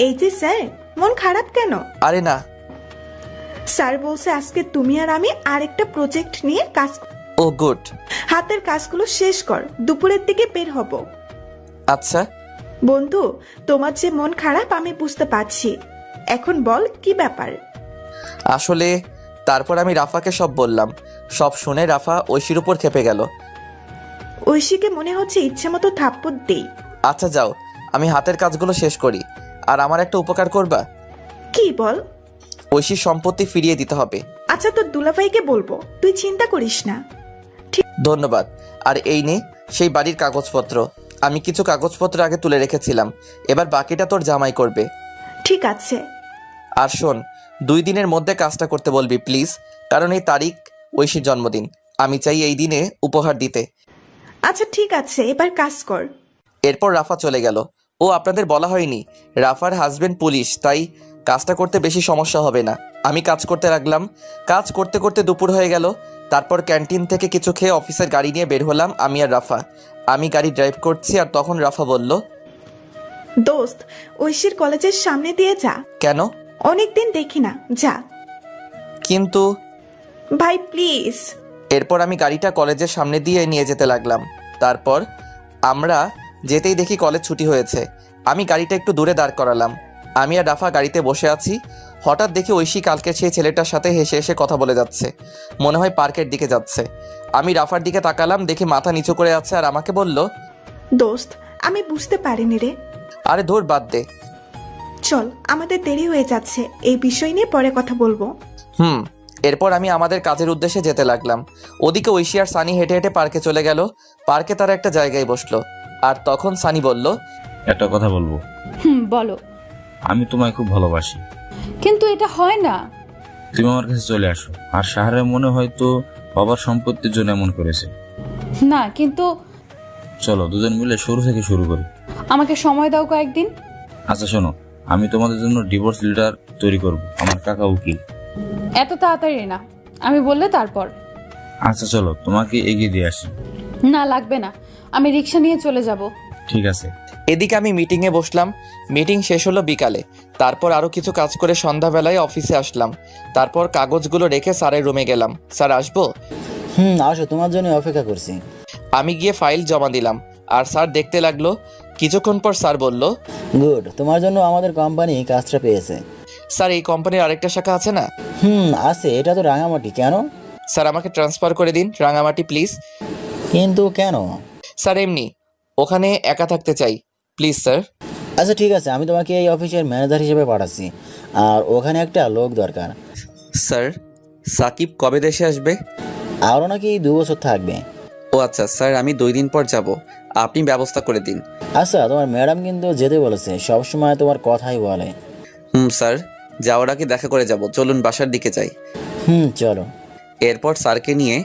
এই যে স্যার, মন খারাপ কেন? আরে না, স্যার বলছে আজকে তুমি আর আমি আরেকটা প্রজেক্ট নিয়ে কাজ। ও গুড। হাতের কাজগুলো শেষ কর, দুপুরের দিকে বের হব। আচ্ছা বন্ধু, তোমার যে মন খারাপ আমি বুঝতে পারছি। এখন বল কি ব্যাপার? আসলে তারপর আমি রাফাকে সব বললাম। সব শুনে রাফা ঐশীর উপর খেপে গেল। ঐশীকে মনে হচ্ছে ইচ্ছে মতো থাপ্পড় দেই। আচ্ছা যাও, আমি হাতের কাজগুলো শেষ করি। আর আমার একটা উপকার করবা? কি বল? ঐশীর সম্পত্তি ফিরিয়ে দিতে হবে। আচ্ছা, তোর দুলাভাইকে বলবো, তুই চিন্তা করিস না। ধন্যবাদ। আর এই নে সেই বাড়ির কাগজপত্র। আমি কিছু কাগজপত্র আগে তুলে রেখেছিলাম, এবার বাকিটা তোর জামাই করবে। ঠিক আছে। আর শোন, 2 দিনের মধ্যে কাজটা করতে বলবি প্লিজ, কারণ এই তারিখ ঐশীর জন্মদিন। আমি চাই এই দিনে উপহার দিতে। আচ্ছা ঠিক আছে, এবার কাজ কর। এরপর রাফা চলে গেল। ও আপনাদের বলা হয়নি, রাফার হাজবেন্ড পুলিশ, তাই কাজটা করতে বেশি সমস্যা হবে না। আমি কাজ করতে লাগলাম। কাজ করতে করতে দুপুর হয়ে গেল। তারপর ক্যান্টিন থেকে কিছু খেয়ে অফিসের গাড়ি নিয়ে বের হলাম আমি আর রাফা। আমি গাড়ি ড্রাইভ করছি আর তখন রাফা বলল, দোস্ত, ঐশীর কলেজের সামনে দিয়ে যা। কেন? অনেকদিন দেখি না, যা। কিন্তু ভাই প্লিজ। এরপর আমি গাড়িটা কলেজের সামনে দিয়ে নিয়ে যেতে লাগলাম। তারপর আমরা যেতেই দেখি কলেজ ছুটি হয়েছে। আমি গাড়িটা একটু দূরে দাঁড় করালাম। আমি আর রাফা গাড়িতে বসে আছি। হঠাৎ দেখি ঐশী কালকের সেই ছেলেটার সাথে হেসে হেসে কথা বলে যাচ্ছে। মনে হয় পার্কের দিকে যাচ্ছে। আমি রাফার দিকে তাকালাম, দেখি মাথা নিচু করে আছে আর আমাকে বলল, দোস্ত, আমি বুঝতে পারিনি রে। আরে ধুর, বাদ দে। চল, আমাদের দেরি হয়ে যাচ্ছে, এই বিষয় নিয়ে পরে কথা বলবো। এরপর আমি আমাদের কাজের উদ্দেশ্যে যেতে লাগলাম। ওদিকে ঐশী আর সানি হেঁটে হেঁটে পার্কে চলে গেল। পার্কে তারা একটা জায়গায় বসলো। আর তখন সানি বলল, একটা কথা বলবো। বলো। আমি তোমায় খুব ভালোবাসি। কিন্তু এটা হয় না। তুমি আমার কাছে চলে আসো। আর শাহরের মনে হয়তো বাবার সম্পত্তির জন্য এমন করেছে। না, কিন্তু চলো দুজন মিলে শুরু থেকে শুরু করি। আমাকে সময় দাও কয়েকদিন। আচ্ছা শোনো, আমি তোমাদের জন্য ডিভোর্স লেটার তৈরি করব। আমার কাকা উকিল। এত তাড়াতাড়ি না, আমি বললে তারপর। আচ্ছা চলো, তোমাকে এগিয়ে দিয়ে আসি। না লাগবে না, আমি রিক্সা নিয়ে চলে যাব। ঠিক আছে। এদিকে আমি মিটিংয়ে বসলাম। মিটিং শেষ হলো বিকালে। তারপর আরও কিছু কাজ করে সন্ধ্যাবেলায় অফিসে আসলাম। তারপর কাগজগুলো রেখে স্যারের রুমে গেলাম। স্যার আসবো? আসো, তোমার জন্য অপেক্ষা করছি। আমি গিয়ে ফাইল জমা দিলাম আর স্যার দেখতে লাগলো। কিছুক্ষণ পর স্যার বলল, গুড, তোমার জন্য আমাদের কোম্পানি কাজটা পেয়েছে। স্যার, এই কোম্পানির আরেকটা শাখা আছে না? আছে, এটা তো রাঙামাটি। কেন? স্যার, আমাকে ট্রান্সফার করে দিন রাঙামাটি প্লিজ। কিন্তু কেন? স্যার, এমনি, ওখানে একা থাকতে চাই, প্লিজ স্যার। আচ্ছা ঠিক আছে, আমি তোমাকে এই অফিসের ম্যানেজার হিসেবে পাঠাচ্ছি। আর ওখানে একটা লোক দরকার। স্যার, সাকিব কবে দেশে আসবে? আরও নাকি 2 বছর থাকবে। ও আচ্ছা স্যার, আমি 2 দিন পর যাব, আপনি ব্যবস্থা করে দিন। আচ্ছা, তোমার ম্যাডাম কিন্তু যেতে বলেছে, সবসময় তোমার কথাই বলে। স্যার, যাওয়ার আগে দেখা করে যাব। চলুন বাসার দিকে যাই। চলো। এরপর স্যারকে নিয়ে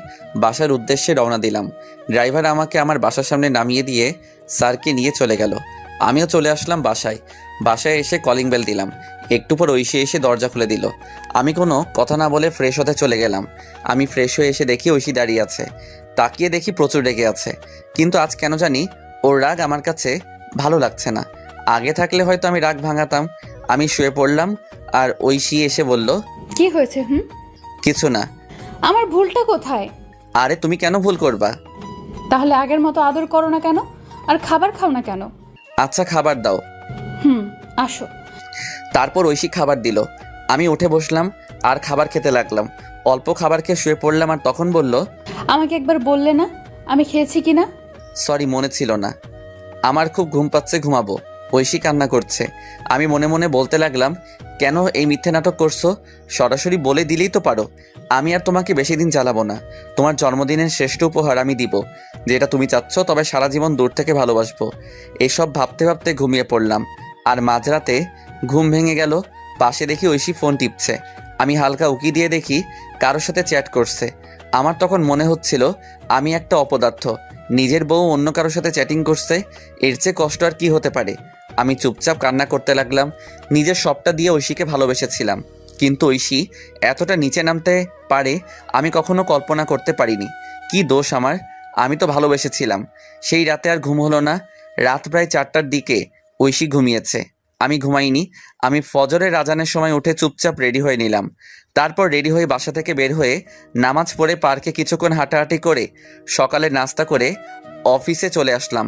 বাসার উদ্দেশ্যে রওনা দিলাম। ড্রাইভার আমাকে আমার বাসার সামনে নামিয়ে দিয়ে স্যারকে নিয়ে চলে গেল। আমিও চলে আসলাম বাসায়। বাসায় এসে কলিং বেল দিলাম। একটু পর ঐশী এসে দরজা খুলে দিল। আমি কোনো কথা না বলে ফ্রেশ হতে চলে গেলাম। আমি ফ্রেশ হয়ে এসে দেখি ঐশী দাঁড়িয়ে আছে। তাকিয়ে দেখি প্রচুর রেগে আছে। কিন্তু আজ কেন জানি ওর রাগ আমার কাছে ভালো লাগছে না। আগে থাকলে হয়তো আমি রাগ ভাঙাতাম। আমি শুয়ে পড়লাম আর ঐশী এসে বলল, কি হয়েছে? কিছু না। আমার ভুলটা কোথায়? আরে তুমি কেন ভুল করবা? তাহলে আগের মতো আদর করো না কেন? আর খাবার খাও না কেন? আচ্ছা খাবার দাও। আসো। তারপর ঐশী খাবার দিল। আমি উঠে বসলাম আর খাবার খেতে লাগলাম। অল্প খাবার খেয়ে শুয়ে পড়লাম আর তখন বলল, আমাকে একবার বললে না আমি খেয়েছি কিনা? সরি, মনে ছিল না। আমার খুব ঘুম পাচ্ছে, ঘুমাবো। ঐশী কান্না করছে। আমি মনে মনে বলতে লাগলাম, কেন এই মিথ্যে নাটক করছো? সরাসরি বলে দিলেই তো পারো। আমি আর তোমাকে বেশি দিন জ্বালাবো না। তোমার জন্মদিনের শ্রেষ্ঠ উপহার আমি দিব, যেটা তুমি চাচ্ছ, তবে সারা জীবন দূর থেকে ভালোবাসবো। এসব ভাবতে ভাবতে ঘুমিয়ে পড়লাম। আর মাঝরাতে ঘুম ভেঙে গেল। পাশে দেখি ঐশী ফোন টিপছে। আমি হালকা উকি দিয়ে দেখি কারোর সাথে চ্যাট করছে। আমার তখন মনে হচ্ছিল আমি একটা অপদার্থ। নিজের বউ অন্য কারোর সাথে চ্যাটিং করছে, এর চেয়ে কষ্ট আর কি হতে পারে। আমি চুপচাপ কান্না করতে লাগলাম। নিজের সবটা দিয়ে ঐশীকে ভালোবেসেছিলাম, কিন্তু ঐশী এতটা নিচে নামতে পারে আমি কখনো কল্পনা করতে পারিনি। কি দোষ আমার? আমি তো ভালোবেসেছিলাম। সেই রাতে আর ঘুম হলো না। রাত প্রায় 4টার দিকে ঐশী ঘুমিয়েছে, আমি ঘুমাইনি। আমি ফজরের আজানের সময় উঠে চুপচাপ রেডি হয়ে নিলাম। তারপর রেডি হয়ে বাসা থেকে বের হয়ে নামাজ পড়ে পার্কে কিছুক্ষণ হাঁটাহাঁটি করে সকালে নাস্তা করে অফিসে চলে আসলাম।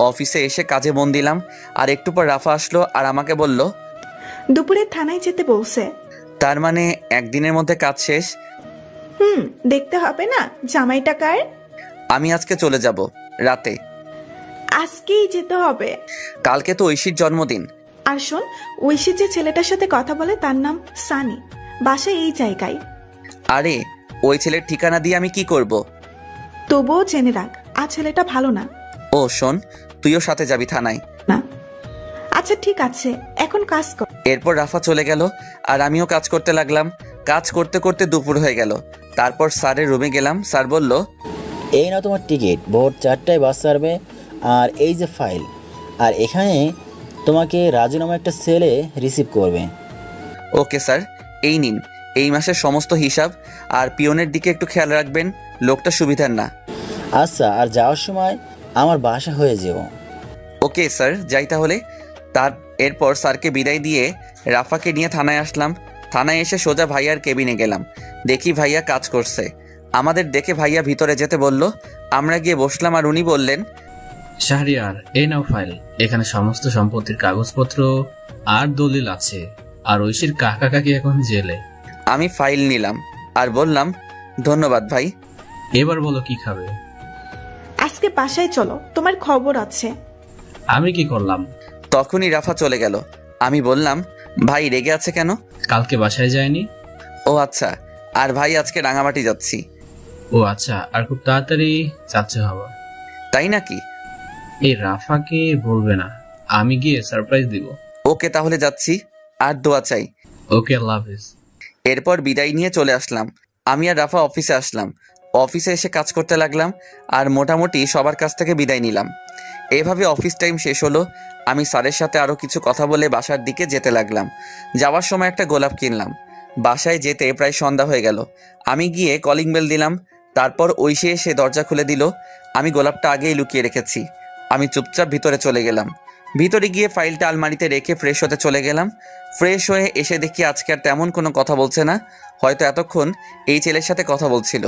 অফিসে এসে কাজে মন দিলাম। আর একটু পর রাফা আসলো আর আমাকে বলল, দুপুরে থানায় যেতে বলছে। তার মানে একদিনের মধ্যে কাজ শেষ? দেখতে হবে না জামাইটা কার। আমি আজকে চলে যাব রাতে। আজকেই যেতে হবে? কালকে তো ঐশীর জন্মদিন। আর শোন, ঐশী যে ছেলেটার সাথে কথা বলে তার নাম সানি, বাসা এই জায়গায়। আরে ওই ছেলের ঠিকানা দিয়ে আমি কি করব? তবুও জেনে রাখ, আর ছেলেটা ভালো না। ও শোন, তুইও সাথে যাবি থানায়? না। আচ্ছা ঠিক আছে, এখন কাজ কর। এরপর রাফা চলে গেল আর আমিও কাজ করতে লাগলাম। কাজ করতে করতে দুপুর হয়ে গেল। তারপর স্যারের রুমে গেলাম। স্যার বলল, এই না তোমার টিকিট, ভোর 4টায় বাস ছাড়বে। আর এই যে ফাইল, আর এখানে তোমাকে রাজু নামে একটা ছেলে রিসিভ করবে। ওকে স্যার, এই নিন এই মাসের সমস্ত হিসাব, আর পিয়নের দিকে একটু খেয়াল রাখবেন, লোকটা সুবিধার না। আচ্ছা, আর যাওয়ার সময় আমার বাসা হয়ে যেও। ওকে স্যার, যাই তাহলে। এরপর স্যারকে বিদায় দিয়ে রাফাকে নিয়ে থানায় আসলাম। থানায় এসে সোজা ভাইয়ার কেবিনে গেলাম। দেখি ভাইয়া কাজ করছে। আমাদের দেখে ভাইয়া ভিতরে যেতে বলল। আমরা গিয়ে বসলাম আর উনি বললেন, শাহরিয়ার, এই নাও ফাইল, এখানে সমস্ত সম্পত্তির কাগজপত্র আর দলিল আছে। আর ঐশীর কাকা কাকি এখন জেলে। আমি ফাইল নিলাম আর বললাম, ধন্যবাদ ভাই। এবার বলো কি খাবে? আজকে বাসায় চলো, তোমার খবর আছে। আমি কি করলাম? তখনই রাফা চলে গেল। আমি বললাম, ভাই রেগে আছে কেন? কালকে বাসায় যায়নি। ও আচ্ছা, আর ভাই আজকে রাঙামাটি যাচ্ছি। ও আচ্ছা, আর খুব তাড়াতাড়ি যাচ্ছে হবা। তাই নাকি? এই রাফাকে বলবে না, আমি গিয়ে সারপ্রাইজ দিব। ওকে তাহলে যাচ্ছি, আর দোয়া চাই। ওকে, আল্লাহ হাফেজ। এরপর বিদায় নিয়ে চলে আসলাম। আমি আর রাফা অফিসে আসলাম। অফিসে এসে কাজ করতে লাগলাম আর মোটামুটি সবার কাছ থেকে বিদায় নিলাম। এভাবে অফিস টাইম শেষ হলো। আমি স্যারের সাথে আরও কিছু কথা বলে বাসার দিকে যেতে লাগলাম। যাওয়ার সময় একটা গোলাপ কিনলাম। বাসায় যেতে প্রায় সন্ধ্যা হয়ে গেল। আমি গিয়ে কলিং বেল দিলাম। তারপর ঐশী এসে দরজা খুলে দিল। আমি গোলাপটা আগেই লুকিয়ে রেখেছি। আমি চুপচাপ ভিতরে চলে গেলাম। ভিতরে গিয়ে ফাইলটা আলমারিতে রেখে ফ্রেশ হতে চলে গেলাম। ফ্রেশ হয়ে এসে দেখি আজকে আর তেমন কোনো কথা বলছে না। হয়তো এতক্ষণ এই ছেলের সাথে কথা বলছিল,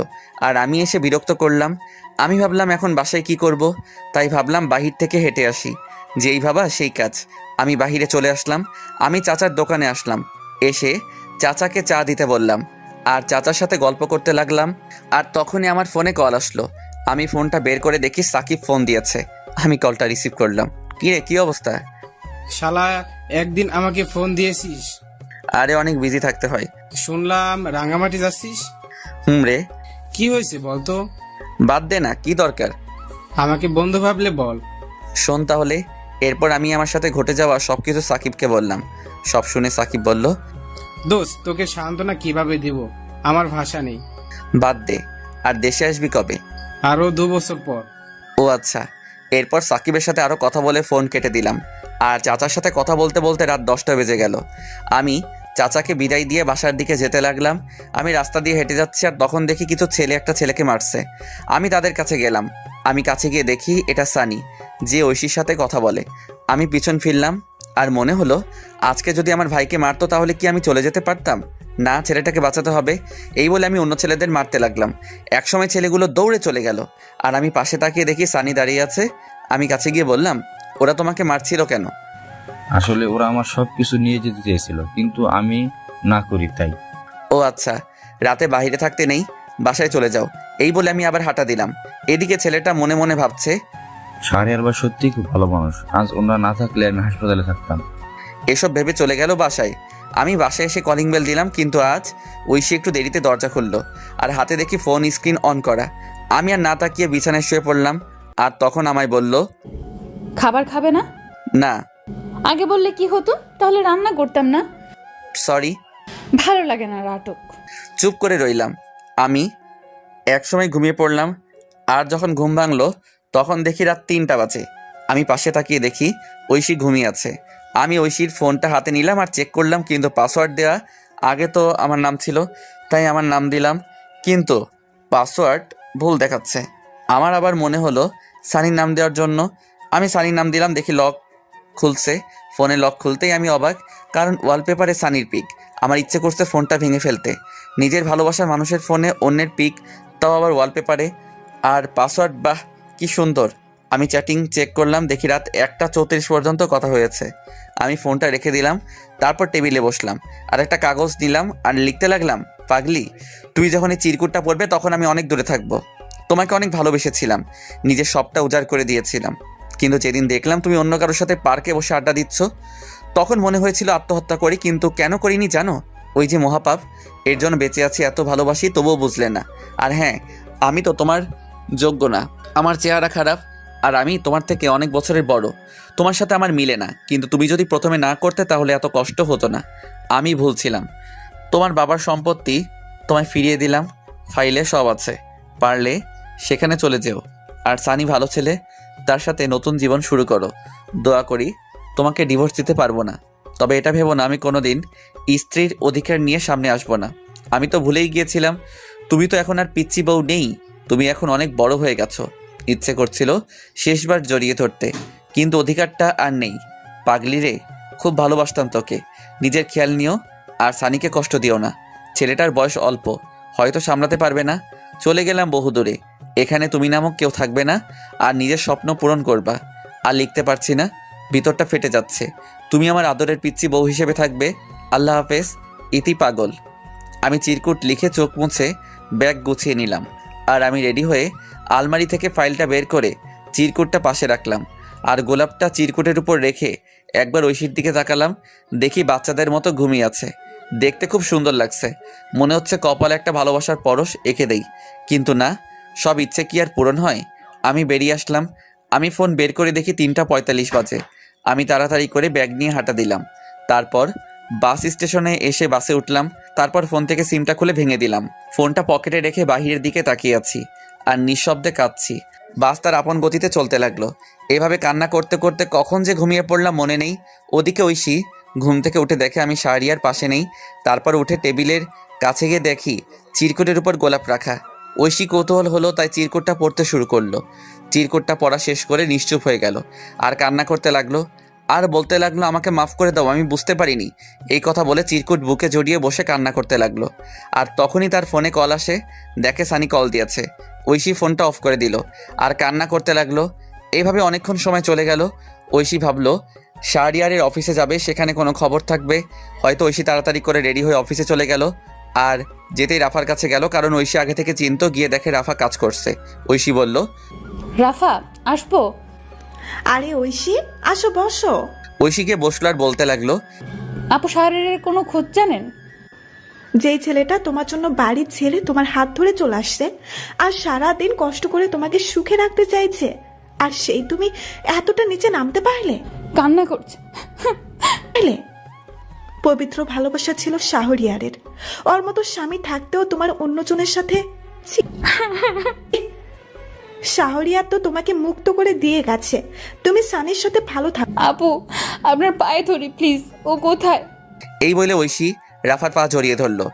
আর আমি এসে বিরক্ত করলাম। আমি ভাবলাম এখন বাসায় কি করব, তাই ভাবলাম বাহির থেকে হেঁটে আসি। যেই ভাবা সেই কাজ। আমি বাহিরে চলে আসলাম। আমি চাচার দোকানে আসলাম। এসে চাচাকে চা দিতে বললাম আর চাচার সাথে গল্প করতে লাগলাম। আর তখনই আমার ফোনে কল আসলো। আমি ফোনটা বের করে দেখি সাকিব ফোন দিয়েছে। আমি কলটা রিসিভ করলাম। কি রে, কি অবস্থা? শালা, একদিন আমাকে ফোন দিয়েছিস? আরে অনেক বিজি থাকতে হয়। শুনলাম রাঙামাটি যাচ্ছিস। রে, কি হয়েছে বলতো? বাদ দে না, কি দরকার? আমাকে বন্ধু ভাবলে বল। শোন তাহলে। এরপর আমি আমার সাথে ঘটে যাওয়া সবকিছু সাকিবকে বললাম। সব শুনে সাকিব বলল, দোস্ত, তোকে সান্ত্বনা কিভাবে দিব, আমার ভাষা নেই। বাদ দে। আর দেশে আসবি কবে? আরো 2 বছর পর। ও আচ্ছা। এরপর সাকিবের সাথে আরো কথা বলে ফোন কেটে দিলাম। আর চাচার সাথে কথা বলতে বলতে রাত 10টা বেজে গেল। আমি চাচাকে বিদায় দিয়ে বাসার দিকে যেতে লাগলাম। আমি রাস্তা দিয়ে হেঁটে যাচ্ছি আর তখন দেখি কিছু ছেলে একটা ছেলেকে মারছে। আমি তাদের কাছে গেলাম। আমি কাছে গিয়ে দেখি এটা সানি, যে ঐশীর সাথে কথা বলে। আমি পিছন ফিরলাম আর মনে হলো আজকে যদি আমার ভাইকে মারতো তাহলে কি আমি চলে যেতে পারতাম? না, ছেলেটাকে বাঁচাতে হবে। এই বলে আমি অন্য ছেলেদের মারতে লাগলাম। একসময় ছেলেগুলো দৌড়ে চলে গেল আর আমি পাশে তাকিয়ে দেখি সানি দাঁড়িয়ে আছে। আমি কাছে গিয়ে বললাম, ওরা তোমাকে মারছিল কেন? আসলে ওরা আমার সবকিছু নিয়ে যেতে চেয়েছিল, কিন্তু আমি না করি তাই। ও আচ্ছা, রাতে বাইরে থাকতে নেই, বাসায় চলে যাও। এই বলে আমি আবার হাঁটা দিলাম। এদিকে ছেলেটা মনে মনে ভাবছে, শাহরিয়ার বা সত্যি খুব ভালো মানুষ, আজ ওনারা না থাকলে আমি হাসপাতালে থাকতাম। এসব ভেবে চলে গেল বাসায়। আমি বাসায় এসে কলিং বেল দিলাম, কিন্তু আজ ঐশী একটু দেরিতে দরজা খুললো আর হাতে দেখি ফোন স্ক্রিন অন করা। আমি আর না তাকিয়ে বিছানায় শুয়ে পড়লাম। আর তখন আমায় বলল, খাবার খাবে না? না। আগে বললে কি হতো, তাহলে রান্না করতাম না। সরি। ভালো লাগে না নাটক। চুপ করে রইলাম। আমি একসময় ঘুমিয়ে পড়লাম। আর যখন ঘুম ভাঙলো তখন দেখি রাত 3টা বাজে। আমি পাশে তাকিয়ে দেখি ঐশী ঘুমিয়ে আছে। আমি ঐশীর ফোনটা হাতে নিলাম আর চেক করলাম, কিন্তু পাসওয়ার্ড দেওয়া আগে তো আমার নাম ছিল, তাই আমার নাম দিলাম, কিন্তু পাসওয়ার্ড ভুল দেখাচ্ছে। আমার আবার মনে হলো সানির নাম দেওয়ার জন্য। আমি সানির নাম দিলাম, দেখি লক খুলছে। ফোনে লক খুলতেই আমি অবাক, কারণ ওয়ালপেপারে সানির পিক। আমার ইচ্ছে করছে ফোনটা ভেঙে ফেলতে। নিজের ভালোবাসার মানুষের ফোনে অন্যের পিক, তাও আবার ওয়ালপেপারে। আর পাসওয়ার্ড, বাহ কি সুন্দর। আমি চ্যাটিং চেক করলাম, দেখি রাত 1:34 পর্যন্ত কথা হয়েছে। আমি ফোনটা রেখে দিলাম। তারপর টেবিলে বসলাম আর একটা কাগজ নিলাম আর লিখতে লাগলাম, পাগলি, তুই যখন এই চিরকুটটা পড়বে তখন আমি অনেক দূরে থাকবো। তোমাকে অনেক ভালোবেসেছিলাম, নিজের সবটা উজাড় করে দিয়েছিলাম, কিন্তু যেদিন দেখলাম তুমি অন্য কারোর সাথে পার্কে বসে আড্ডা দিচ্ছ, তখন মনে হয়েছিল আত্মহত্যা করি, কিন্তু কেন করিনি জানো? ওই যে মহাপাপ, এর জন্য বেঁচে আছি, এত ভালোবাসি তবুও বুঝলে না। আর হ্যাঁ, আমি তো তোমার যোগ্য না, আমার চেহারা খারাপ, আর আমি তোমার থেকে অনেক বছরের বড়, তোমার সাথে আমার মিলে না। কিন্তু তুমি যদি প্রথমে না করতে তাহলে এত কষ্ট হতো না। আমি ভুলছিলাম। তোমার বাবার সম্পত্তি তোমায় ফিরিয়ে দিলাম, ফাইলে সব আছে, পারলে সেখানে চলে যেও। আর সানি ভালো ছেলে, তার সাথে নতুন জীবন শুরু করো। দোয়া করি তোমাকে ডিভোর্স দিতে পারবো না, তবে এটা ভেবো না আমি কোনোদিন স্ত্রীর অধিকার নিয়ে সামনে আসবো না। আমি তো ভুলেই গিয়েছিলাম তুমি তো এখন আর পিচ্চি বউ নেই, তুমি এখন অনেক বড় হয়ে গেছো। ইচ্ছে করছিল শেষবার জড়িয়ে ধরতে, কিন্তু অধিকারটা আর নেই। পাগলি রে, খুব ভালোবাসতাম তোকে, নিজের খেয়াল নিও আর সানিকে কষ্ট দিও না। ছেলেটার বয়স অল্প, হয়তো সামলাতে পারবে না। চলে গেলাম বহুদূরে, এখানে তুমি নামক কেউ থাকবে না, আর নিজের স্বপ্ন পূরণ করবা। আর লিখতে পারছি না, ভিতরটা ফেটে যাচ্ছে। তুমি আমার আদরের পিচ্চি বউ হিসেবে থাকবে। আল্লাহ হাফেজ, ইতি পাগল। আমি চিরকুট লিখে চোখ মুছে ব্যাগ গুছিয়ে নিলাম, আর আমি রেডি হয়ে আলমারি থেকে ফাইলটা বের করে চিরকুটটা পাশে রাখলাম, আর গোলাপটা চিরকুটের উপর রেখে একবার ঐশীর দিকে তাকালাম। দেখি বাচ্চাদের মতো ঘুমিয়ে আছে, দেখতে খুব সুন্দর লাগছে। মনে হচ্ছে কপালে একটা ভালোবাসার পরশ এঁকে দেই, কিন্তু না, সব ইচ্ছে কি আর পূরণ হয়? আমি বেরিয়ে আসলাম। আমি ফোন বের করে দেখি 3:45 বাজে। আমি তাড়াতাড়ি করে ব্যাগ নিয়ে হাঁটা দিলাম। তারপর বাস স্টেশনে এসে বাসে উঠলাম। তারপর ফোন থেকে সিমটা খুলে ভেঙে দিলাম। ফোনটা পকেটে রেখে বাহিরের দিকে তাকিয়ে আছি আর নিঃশব্দে কাঁদছি। বাস তার আপন গতিতে চলতে লাগলো। এভাবে কান্না করতে করতে কখন যে ঘুমিয়ে পড়লাম মনে নেই। ওদিকে ঐশী ঘুম থেকে উঠে দেখে আমি শাহরিয়ার পাশে নেই। তারপর উঠে টেবিলের কাছে গিয়ে দেখি চিরকুটের উপর গোলাপ রাখা। ঐশী কৌতূহল হলো, তাই চিরকুটটা পড়তে শুরু করলো। চিরকুটটা পড়া শেষ করে নিশ্চুপ হয়ে গেল আর কান্না করতে লাগলো। আর বলতে লাগলো, আমাকে মাফ করে দাও, আমি বুঝতে পারিনি। এই কথা বলে চিরকুট বুকে জড়িয়ে বসে কান্না করতে লাগলো। আর তখনই তার ফোনে কল আসে। দেখে সানি কল দিয়েছে। ঐশী ফোনটা অফ করে দিল আর কান্না করতে লাগলো। এইভাবে অনেকক্ষণ সময় চলে গেল। ঐশী ভাবলো শাহরিয়ারের অফিসে যাবে, সেখানে কোনো খবর থাকবে। হয়তো ঐশী তাড়াতাড়ি করে রেডি হয়ে অফিসে চলে গেল। আর যেতেই রাফার কাছে গেল, কারণ ঐশী আগে থেকে চিনতো। গিয়ে দেখে রাফা কাজ করছে। ঐশী বলল, রাফা আসবো? আরে ঐশী, আসো বসো। ঐশীকে বসলো আর বলতে লাগলো, আপু শাহরিয়ারের কোনো খোঁজ জানেন? যেই ছেলেটা তোমার জন্য বাড়ি ছেড়ে তোমার হাত ধরে চলে আসছে আর সারাদিন কষ্ট করে তোমাকে সুখে রাখতে চাইছে, আর সেই তুমি এতটা নিচে নামতে পারলে? কান্না করছে। পবিত্র ভালোবাসা ছিল শাহরিয়ারের। ওর মতো স্বামী থাকতেও তোমার অন্যজনের সাথে। শাহরিয়ার তো তোমাকে মুক্ত করে দিয়ে গেছে, তুমি সানির সাথে ভালো থাকো। আপু আপনার পায়ে ধরি প্লিজ, ও কোথায়? এই বলে ঐশী রাফার পা জড়িয়ে ধরলো।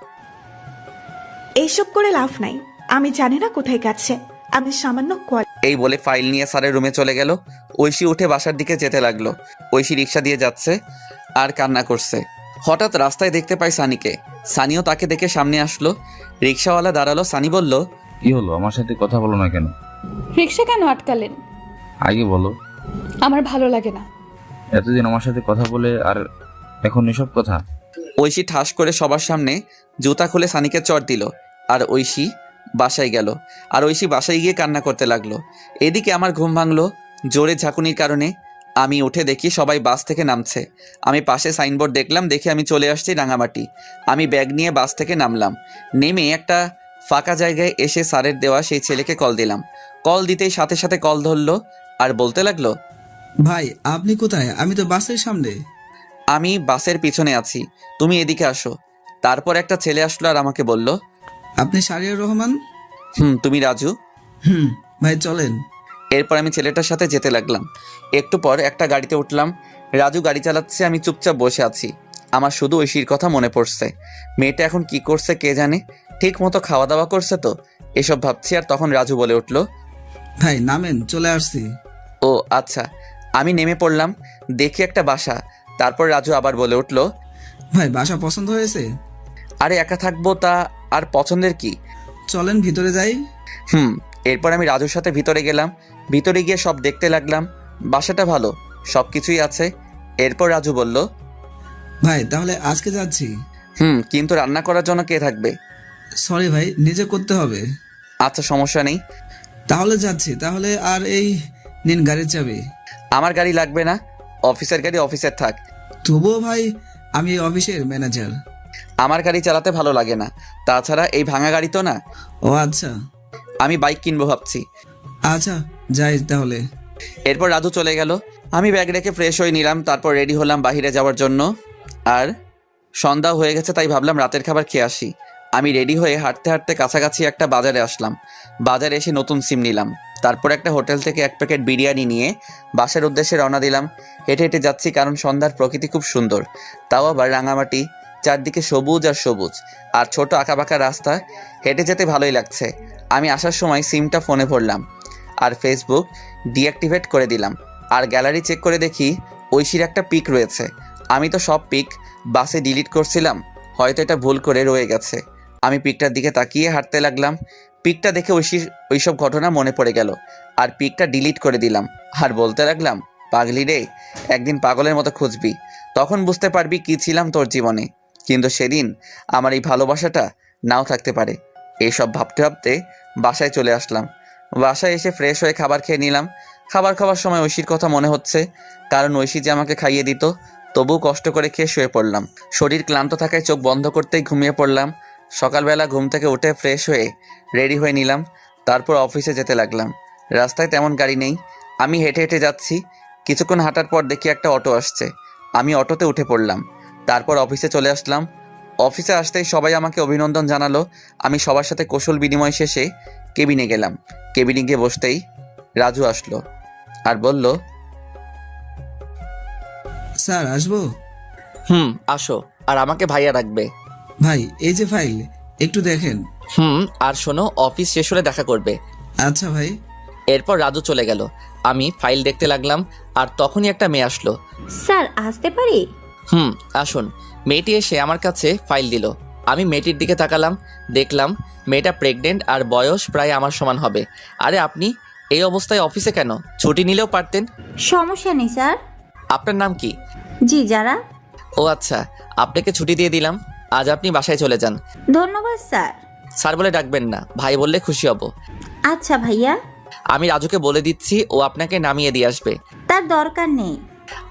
এইসব করে লাভ নাই, আমি জানি না কোথায় গেছে, আমি সামান্য এই বলে ফাইল নিয়ে স্যারের রুমে চলে গেল। ঐশী উঠে বাসার দিকে যেতে লাগলো। ঐশী রিক্সা দিয়ে যাচ্ছে আর কান্না করছে। হঠাৎ রাস্তায় দেখতে পাই সানিকে। সানিও তাকে দেখে সামনে আসলো। রিক্সাওয়ালা দাঁড়ালো। সানি বলল, কি হলো, আমার সাথে কথা বলো না কেন? রিক্সা কেন আটকালেন? আগে বলো। আমার ভালো লাগে না। এতদিন আমার সাথে কথা বলে আর এখন এসব কথা? ঐশী ঠাস করে সবার সামনে জুতা খুলে সানিকে চড় দিল। আর ঐশী বাসায় গেল। আর ঐশী বাসায় গিয়ে কান্না করতে লাগলো। এদিকে আমার ঘুম ভাঙলো জোরে ঝাঁকুনির কারণে। আমি উঠে দেখি সবাই বাস থেকে নামছে। আমি পাশে সাইনবোর্ড দেখলাম, দেখে আমি চলে আসছি রাঙামাটি। আমি ব্যাগ নিয়ে বাস থেকে নামলাম। নেমে একটা ফাঁকা জায়গায় এসে স্যারের দেওয়া সেই ছেলেকে কল দিলাম। কল দিতেই সাথে সাথে কল ধরলো আর বলতে লাগলো, ভাই আপনি কোথায়? আমি তো বাসের সামনে। আমি বাসের পিছনে আছি, তুমি এদিকে আসো। তারপর একটা ছেলে আসলো আর আমাকে বলল, আপনি শাহরিয়ার রহমান? তুমি রাজু? ভাই চলেন। এরপর আমি ছেলেটার সাথে যেতে লাগলাম। একটু পর একটা গাড়িতে উঠলাম। রাজু গাড়ি চালাচ্ছে, আমি চুপচাপ বসে আছি। আমার শুধু ঐশীর কথা মনে পড়ছে। মেয়েটা এখন কি করছে কে জানে, ঠিক মতো খাওয়া দাওয়া করছে তো, এসব ভাবছি। আর তখন রাজু বলে উঠলো, ভাই নামেন, চলে আসছি। ও আচ্ছা। আমি নেমে পড়লাম, দেখি একটা বাসা। তারপর রাজু আবার বলে উঠলো, ভাই বাসা পছন্দ হয়েছে? আরে একা থাকবো তা আর পছন্দের কি, চলেন ভিতরে যাই। এরপর আমি রাজুর সাথে ভিতরে গেলাম। ভিতরে গিয়ে সব দেখতে লাগলাম। বাসাটা ভালো, সব কিছুই আছে। এরপর রাজু বলল, ভাই তাহলে আজকে যাচ্ছি। কিন্তু রান্না করার জন্য কে থাকবে? সরি ভাই, নিজে করতে হবে। আচ্ছা সমস্যা নেই, তাহলে যাচ্ছি। তাহলে আর এই নিন গাড়ির চাবি। আমার গাড়ি লাগবে না, অফিসের গাড়ি অফিসের থাক। তবুও ভাই আমি এই অফিসের ম্যানেজার। আমার গাড়ি চালাতে ভালো লাগে না, তাছাড়া এই ভাঙা গাড়ি তো না। ও আচ্ছা, আমি বাইক কিনবো ভাবছি। আচ্ছা যাই তাহলে। এরপর রাজু চলে গেল। আমি ব্যাগ রেখে ফ্রেশ হয়ে নিলাম। তারপর রেডি হলাম বাইরে যাওয়ার জন্য। আর সন্ধ্যা হয়ে গেছে, তাই ভাবলাম রাতের খাবার খেয়ে আসি। আমি রেডি হয়ে হাঁটতে হাঁটতে কাছাকাছি একটা বাজারে আসলাম। বাজারে এসে নতুন সিম নিলাম। তারপর একটা হোটেল থেকে 1 প্যাকেট বিরিয়ানি নিয়ে বাসার উদ্দেশ্যে রওনা দিলাম। হেঁটে হেঁটে যাচ্ছি, কারণ সন্ধ্যার প্রকৃতি খুব সুন্দর, তাও আবার রাঙামাটি, চারদিকে সবুজ আর সবুজ, আর ছোট আঁকাবাঁকা রাস্তা। হেঁটে যেতে ভালোই লাগছে। আমি আসার সময় সিমটা ফোনে ভরলাম আর ফেসবুক ডিঅ্যাক্টিভেট করে দিলাম। আর গ্যালারি চেক করে দেখি ঐশীর একটা পিক রয়েছে। আমি তো সব পিক বাসে ডিলিট করছিলাম, হয়তো এটা ভুল করে রয়ে গেছে। আমি পিকটার দিকে তাকিয়ে হাঁটতে লাগলাম। পিকটা দেখে ঐশীর ওইসব ঘটনা মনে পড়ে গেল, আর পিকটা ডিলিট করে দিলাম। আর বলতে লাগলাম, পাগলি রে, একদিন পাগলের মতো খুঁজবি, তখন বুঝতে পারবি কি ছিলাম তোর জীবনে। কিন্তু সেদিন আমার এই ভালোবাসাটা নাও থাকতে পারে। এইসব ভাবতে ভাবতে বাসায় চলে আসলাম। বাসায় এসে ফ্রেশ হয়ে খাবার খেয়ে নিলাম। খাবার খাওয়ার সময় ঐশীর কথা মনে হচ্ছে, কারণ ঐশী যে আমাকে খাইয়ে দিত। তবুও কষ্ট করে খেয়ে শুয়ে পড়লাম। শরীর ক্লান্ত থাকায় চোখ বন্ধ করতেই ঘুমিয়ে পড়লাম। সকালবেলা ঘুম থেকে উঠে ফ্রেশ হয়ে রেডি হয়ে নিলাম। তারপর অফিসে যেতে লাগলাম। রাস্তায় তেমন গাড়ি নেই, আমি হেঁটে হেঁটে যাচ্ছি। কিছুক্ষণ হাঁটার পর দেখি একটা অটো আসছে। আমি অটোতে উঠে পড়লাম। তারপর অফিসে চলে আসলাম। অফিসে আসতেই সবাই আমাকে অভিনন্দন জানালো। আমি সবার সাথে কৌশল বিনিময় শেষে কেবিনে গেলাম। কেবিনে গিয়ে বসতেই রাজু আসলো আর বলল, স্যার আসবো? আসো। আর আমাকে ভাইয়া রাখবে। ভাই এই যে ফাইল, একটু দেখেন। আর শোনো, অফিস শেষ হলে দেখা করবে। আচ্ছা ভাই। এরপর রাজু চলে গেল। আমি ফাইল দেখতে লাগলাম, আর তখনই একটা মেয়ে আসলো। স্যার আসতে পারি? আসুন। মেয়েটি এসে আমার কাছে ফাইল দিল। আমি মেয়েটির দিকে তাকালাম, দেখলাম মেয়েটা প্রেগনেন্ট আর বয়স প্রায় আমার সমান হবে। আরে আপনি এই অবস্থায় অফিসে কেন? ছুটি নিলেও পারতেন। সমস্যা নেই স্যার। আপনার নাম কি? জি যারা। ও আচ্ছা, আপনাকে ছুটি দিয়ে দিলাম। আজ আপনি বাসায় চলে যান। ধন্যবাদ স্যার। স্যার বলে ডাকবেন না, ভাই বললে খুশি হব। আচ্ছা ভাইয়া। আমি রাজুকে বলে দিচ্ছি, ও আপনাকে নামিয়ে দিয়ে আসবে। তার দরকার নেই।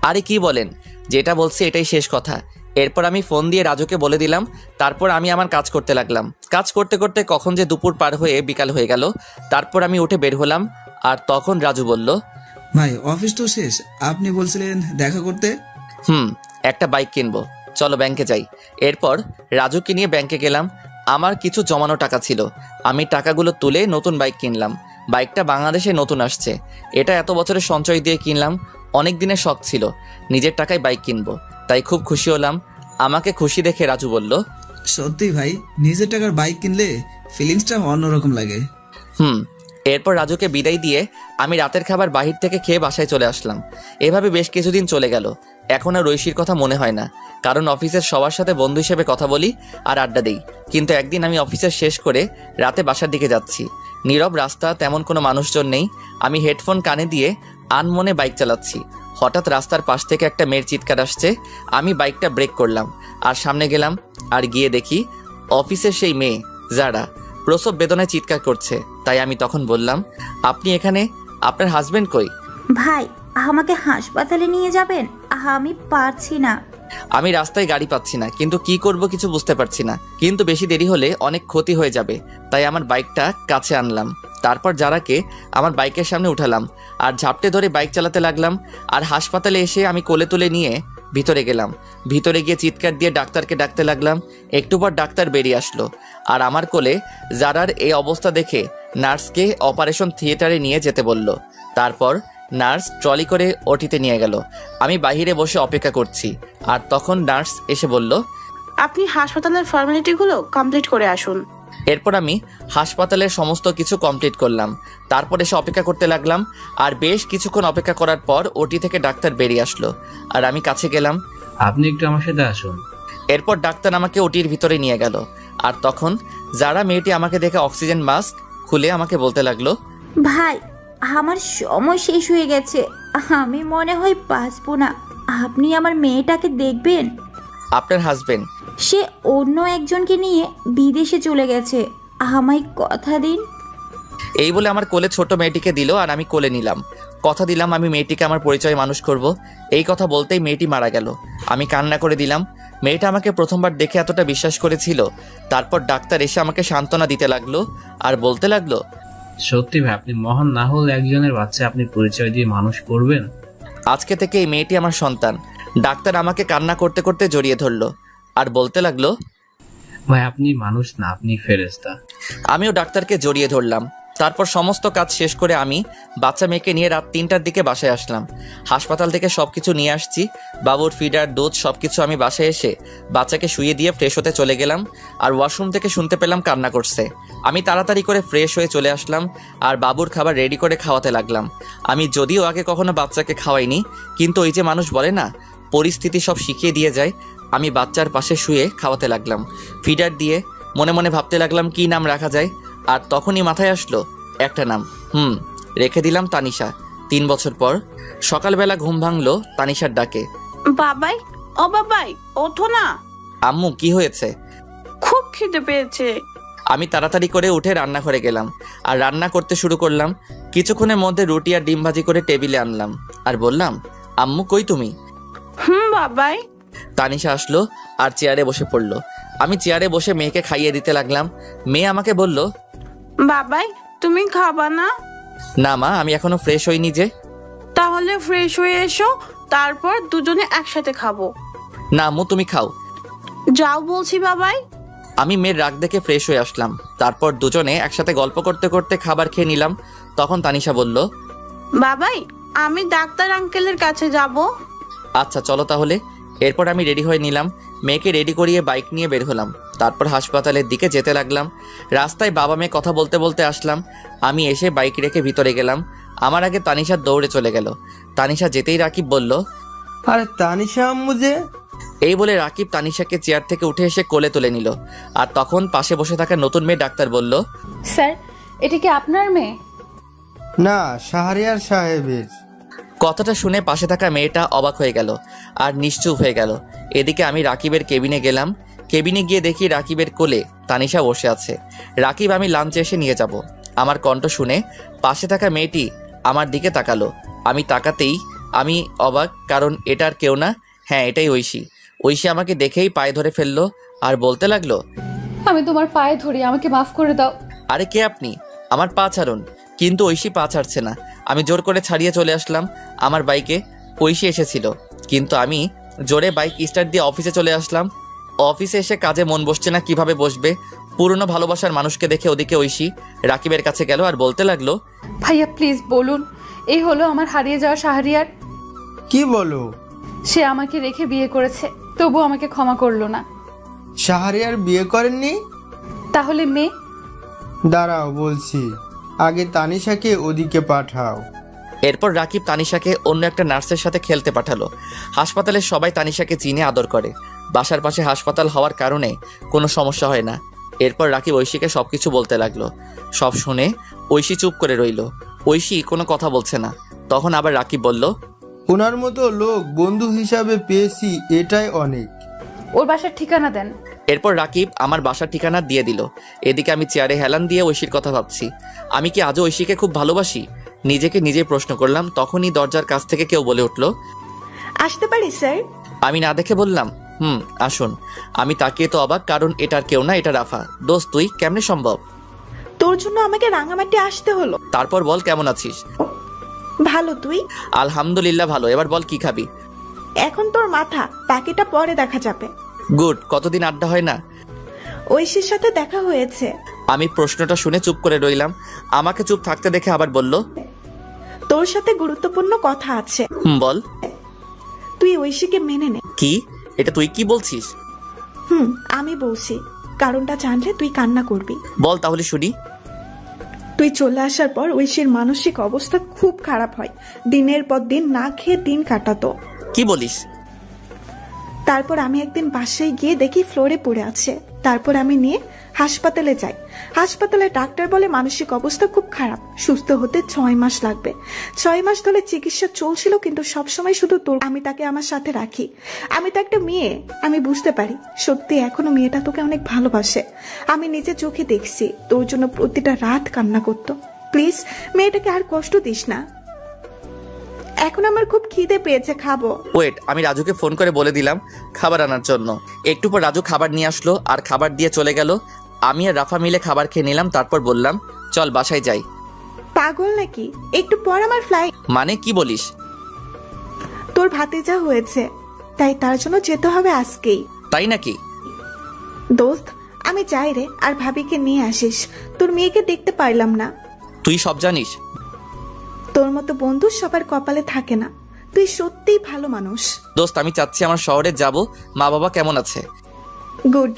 আরে কি বলেন, যেটা বলছি এটাই শেষ কথা। এরপর আমি ফোন দিয়ে রাজুকে বলে দিলাম। তারপর আমি আমার কাজ করতে লাগলাম। কাজ করতে করতে কখন যে দুপুর পার হয়ে বিকাল হয়ে গেল। তারপর আমি উঠে বের হলাম, আর তখন রাজু বলল, ভাই অফিস তো শেষ, আপনি বলছিলেন দেখা করতে। একটা বাইক কিনবো, চলো ব্যাংকে যাই। এরপর রাজুকে নিয়ে ব্যাংকে গেলাম। আমার কিছু জমানো টাকা ছিল, আমি টাকাগুলো তুলে নতুন বাইক কিনলাম। বাইকটা বাংলাদেশে নতুন আসছে। এটা এত বছরের সঞ্চয় দিয়ে কিনলাম। অনেক দিনের শখ ছিল নিজের টাকায় বাইক কিনবো, তাই খুব খুশি হলাম। আমাকে খুশি দেখে রাজু বলল, সত্যি ভাই, নিজের টাকার বাইক কিনলে ফিলিংসটা অন্যরকম লাগে। এরপর রাজুকে বিদায় দিয়ে আমি রাতের খাবার বাহির থেকে খেয়ে বাসায় চলে আসলাম। এভাবে বেশ কিছুদিন চলে গেল। এখন আর ঐশীর কথা মনে হয় না, কারণ অফিসের সবার সাথে বন্ধু হিসেবে কথা বলি আর আড্ডা দিই। কিন্তু একদিন আমি অফিসের শেষ করে রাতে বাসার দিকে যাচ্ছি। নীরব রাস্তা, তেমন কোনো মানুষজন নেই। আমি হেডফোন কানে দিয়ে আনমনে বাইক চালাচ্ছি। হঠাৎ রাস্তার পাশ থেকে একটা মেয়ের চিৎকার আসছে। আমি বাইকটা ব্রেক করলাম আর সামনে গেলাম। আর গিয়ে দেখি অফিসের সেই মেয়ে যারা প্রসব বেদনায় চিৎকার করছে। তাই আমি তখন বললাম, আপনি এখানে? আপনার হাজবেন্ড কই? ভাই আমাকে হাসপাতালে নিয়ে যাবেন, আমি পারছি না। আমি রাস্তায় গাড়ি পাচ্ছি না, কিন্তু কি করব কিছু বুঝতে পারছি না। কিন্তু বেশি দেরি হলে অনেক ক্ষতি হয়ে যাবে, তাই আমার বাইকটা কাছে আনলাম। তারপর যারাকে আমার বাইকের সামনে উঠালাম আর ঝাপটে ধরে বাইক চালাতে লাগলাম। আর হাসপাতালে এসে আমি কোলে তুলে নিয়ে ভিতরে গেলাম। ভিতরে গিয়ে চিৎকার দিয়ে ডাক্তারকে ডাকতে লাগলাম। একটু পর ডাক্তার বেরিয়ে আসলো আর আমার কোলে যারার এই অবস্থা দেখে নার্সকে অপারেশন থিয়েটারে নিয়ে যেতে বলল। তারপর নার্স ট্রলি করে ওটিতে নিয়ে গেল। আমি বাইরে বসে অপেক্ষা করছি, আর তখন নার্স এসে বলল, আপনি হাসপাতালের ফর্মালিটিগুলো কমপ্লিট করে আসুন। এরপর আমি হাসপাতালের সমস্ত কিছু কমপ্লিট করলাম। তারপর এসে অপেক্ষা করতে লাগলাম। আর বেশ কিছুক্ষণ অপেক্ষা করার পর ওটি থেকে ডাক্তার বেরিয়ে আসলো আর আমি কাছে গেলাম। আপনি একটু আমার সাথে আসুন। এরপর ডাক্তার আমাকে ওটির ভিতরে নিয়ে গেল। আর তখন যারা মেয়েটি আমাকে দেখে অক্সিজেন মাস্ক খুলে আমাকে বলতে লাগলো, ভাই আমার সময় শেষ হয়ে গেছে, আমি মনে হয় বাঁচবো না। আপনি আমার মেয়েটাকে দেখবেন। আপনার হাজবেন্ড? সে অন্য একজনকে নিয়ে বিদেশে চলে গেছে, আমায় কথা দিন। এই বলে আমার কোলে ছোট মেয়েটিকে দিল আর আমি কোলে নিলাম। কথা দিলাম আমি মেয়েটিকে আমার পরিচয় মানুষ করব। এই কথা বলতেই মেয়েটি মারা গেল। আমি কান্না করে দিলাম। মেয়েটা আমাকে প্রথমবার দেখে এতটা বিশ্বাস করেছিল। তারপর ডাক্তার এসে আমাকে সান্ত্বনা দিতে লাগলো আর বলতে লাগলো, সত্যি ভাই, আপনি মহান না হলে একজনের বাচ্চা আপনি পরিচয় দিয়ে মানুষ করবেন। আজকে থেকে এই মেয়েটি আমার সন্তান। ডাক্তার আমাকে কান্না করতে করতে জড়িয়ে ধরলো আর বলতে লাগলো, ভাই আপনি মানুষ না, আপনি ফেরেশতা। আমিও ডাক্তারকে জড়িয়ে ধরলাম। তারপর সমস্ত কাজ শেষ করে আমি বাচ্চা মেয়েকে নিয়ে রাত 3টার দিকে বাসায় আসলাম। হাসপাতাল থেকে সবকিছু নিয়ে আসছি, বাবুর ফিডার, দুধ সবকিছু। আমি বাসায় এসে বাচ্চাকে শুইয়ে দিয়ে ফ্রেশ হতে চলে গেলাম, আর ওয়াশরুম থেকে শুনতে পেলাম কান্না করছে। আমি তাড়াতাড়ি করে ফ্রেশ হয়ে চলে আসলাম আর বাবুর খাবার রেডি করে খাওয়াতে লাগলাম। আমি যদিও আগে কখনো বাচ্চাকে খাওয়াইনি, কিন্তু ওই যে মানুষ বলে না, পরিস্থিতি সব শিখিয়ে দিয়ে যায়। আমি বাচ্চার পাশে শুয়ে খাওয়াতে লাগলাম, ফিডার দিয়ে। মনে মনে ভাবতে লাগলাম কি নাম রাখা যায়। আর তখনই মাথায় আসলো একটা নাম। রেখে দিলাম তানিশা। 3 বছর পর সকালবেলা ঘুম ভাঙলো তানিশার ডাকে। বাবাই, ও বাবাই, ওঠো না। আম্মু কি হয়েছে? খুব খিদে পেয়েছে। আমি তাড়াতাড়ি করে উঠে রান্নাঘরে গেলাম আর রান্না করতে শুরু করলাম। কিছুক্ষণের মধ্যে রুটি আর ডিম ভাজি করে টেবিলে আনলাম আর বললাম, আম্মু কই তুমি? বাবাই। তানিশা আসলো আর চেয়ারে বসে পড়লো। আমি চেয়ারে বসে মেয়েকে খাইয়ে দিতে লাগলাম। মেয়ে আমাকে বলল, বাবাই তুমি খাবা না? না মা, আমি এখনো ফ্রেশ হইনি যে। তাহলে ফ্রেশ হয়ে এসো, তারপর দুজনে একসাথে খাবো। না আম্মু, তুমি খাও। যাও বলছি বাবাই। আমি মেয়ের রাগ দেখে ফ্রেশ হয়ে আসলাম। তারপর দুজনে একসাথে গল্প করতে করতে খাবার খেয়ে নিলাম। তখন তানিশা বলল, বাবাই আমি ডাক্তার আঙ্কেলের কাছে যাব। আচ্ছা চলো তাহলে। এরপর আমি রেডি হয়ে নিলাম, মেয়েকে রেডি করিয়ে বাইক নিয়ে বের হলাম। তারপর হাসপাতালের দিকে যেতে লাগলাম। রাস্তায় বাবা মেয়ে কথা বলতে বলতে আসলাম। আমি এসে বাইক রেখে ভিতরে গেলাম। আমার আগে তানিশা দৌড়ে চলে গেল। তানিশা যেতেই রাকিব বলল, আরে তানিশা আম্মু যে। এই বলে রাকিব তানিশাকে চেয়ার থেকে উঠে এসে কোলে তুলে নিল। আর তখন পাশে বসে থাকা নতুন মেয়ে ডাক্তার বলল, স্যার এটা কি আপনার মেয়ে? না, শাহরিয়ার সাহেবের। কথাটা শুনে পাশে থাকা মেয়েটা অবাক হয়ে গেল আর নিশ্চুপ হয়ে গেল। এদিকে আমি রাকিবের কেবিনে গেলাম। কেবিনে গিয়ে দেখি রাকিবের কোলে তানিশা বসে আছে। রাকিব আমি লাঞ্চে এসে নিয়ে যাব। আমার কণ্ঠ শুনে পাশে থাকা মেয়েটি আমার দিকে তাকালো। আমি তাকাতেই আমি অবাক, কারণ এটা আর কেউ না, হ্যাঁ এটাই ঐশী। ঐশী আমাকে দেখেই পায়ে ধরে ফেললো আর বলতে লাগলো, আমি তোমার পায়ে ধরি, আমাকে মাফ করে দাও। আরে কে আপনি? আমার পা ছাড়ুন। কিন্তু ঐশী পা ছাড়ছে না। আমি জোর করে ছাড়িয়ে চলে আসলাম আমার বাইকে। ঐশী এসেছিল, কিন্তু আমি জোরে বাইক স্টার্ট দিয়ে অফিসে চলে আসলাম। অফিসে এসে কাজে মন বসছে না, কিভাবে বসবে? পুরনো ভালোবাসার মানুষকে দেখে ওদিকে ঐশী রাকিবের কাছে গেল আর বলতে লাগলো, ভাইয়া প্লিজ বলুন, এই হলো আমার হারিয়ে যাওয়া শাহরিয়ার। কি বলো? সে আমাকে রেখে বিয়ে করেছে, তবু আমাকে ক্ষমা করলো না। শাহরিয়ার বিয়ে করেননি? তাহলে মেয়ে? দাঁড়াও বলছি, আগে তানিশাকে ওদিকে পাঠাও। এরপর রাকিব তানিশাকে অন্য একটা নার্সের সাথে খেলতে পাঠালো। হাসপাতালে সবাই তানিশাকে চিনে আদর করে। বাসার পাশে হাসপাতাল হওয়ার কারণে কোনো সমস্যা হয় না। এরপর রাকিব ঐশীকে সবকিছু বলতে লাগলো। সব শুনে ঐশী চুপ করে রইল। ঐশী কোনো কথা বলছে না। তখন আবার রাকিব বলল, ওনার মতো লোক বন্ধু হিসাবে পেয়েছি, এটাই অনেক। ওর বাসার ঠিকানা দেন। এরপর রাকিব আমার বাসার ঠিকানা দিয়ে দিল। এদিকে আমি চেয়ারে হেলান দিয়ে ঐশীর কথা ভাবছি। আমি কি আজও ঐশীকে খুব ভালোবাসি? নিজেকে নিজেই প্রশ্ন করলাম। তখনই দরজার কাছ থেকে কেউ বলে উঠল, আসতে পারি স্যার? আমি না দেখে বললাম, আসুন। আমি তাকিয়ে তো অবাক, কারণ এটার কেউ না, এটা রাফা। দোস্ত তুই কেমনে সম্ভব? তোর জন্য আমাকে রাঙামাটি আসতে হলো। তারপর বল কেমন আছিস? ভালো, তুই? আলহামদুলিল্লাহ ভালো। এবার বল কি খাবি? এখন তোর মাথা, বাকিটা পরে দেখা যাবে। গুড। কতদিন আড্ডা হয় না। ঐশীর সাথে দেখা হয়েছে। আমি প্রশ্নটা শুনে চুপ করে রইলাম। আমাকে চুপ থাকতে দেখে আবার বলল, তোর সাথে গুরুত্বপূর্ণ কথা আছে। বল। তুই ঐশীকে মেনে নে। কি? এটা তুই কি বলছিস? আমি বলছি, কারণটা জানলে তুই কান্না করবি। বল তাহলে শুনি। তুই চলে আসার পর ঐশীর মানসিক অবস্থা খুব খারাপ হয়। দিনের পর দিন না খেয়ে দিন কাটাতো। কি বলিস? তারপর আমি একদিন বাসায় গিয়ে দেখি ফ্লোরে পড়ে আছে। তারপর আমি নিয়ে হাসপাতালে যাই। হাসপাতালে ডাক্তার বলে মানসিক অবস্থা খুব খারাপ, সুস্থ হতে 6 মাস লাগবে। 6 মাস ধরে চিকিৎসা চলছিল, কিন্তু সবসময় শুধু তোর। আমি তাকে আমার সাথে রাখি। আমি তো একটা মেয়ে, আমি বুঝতে পারি সত্যি এখনো মেয়েটা তোকে অনেক ভালোবাসে। আমি নিজে চোখে দেখছি তোর জন্য প্রতিটা রাত কান্না করতো। প্লিজ মেয়েটাকে আর কষ্ট দিস না। এখন আমার খুব খিদে পেয়েছে, খাবো। ওয়েট, আমি রাজুকে ফোন করে বলে দিলাম খাবার আনার জন্য। একটু পর রাজু খাবার নিয়ে আসলো আর খাবার দিয়ে চলে গেল। আমি আর রাফা মিলে খাবার খেয়ে নিলাম। তারপর বললাম, চল বাসায় যাই। পাগল নাকি? একটু পর আমার ফ্লাইট। মানে কি বলিস? তোর ভাতিজা হয়েছে, তাই তার জন্য যেতে হবে আজকেই। তাই নাকি? দোস্ত আমি যাই রে, আর ভাবিকে নিয়ে আসিস। তোর মেয়েকে দেখতে পারলাম না। তুই সব জানিস? তোর মতো বন্ধু সবার কপালে থাকে না। তুই সত্যিই ভালো মানুষ। দোস্ত, আমি চাচ্ছি আমার শহরে যাব। মা বাবা কেমন আছে? গুড।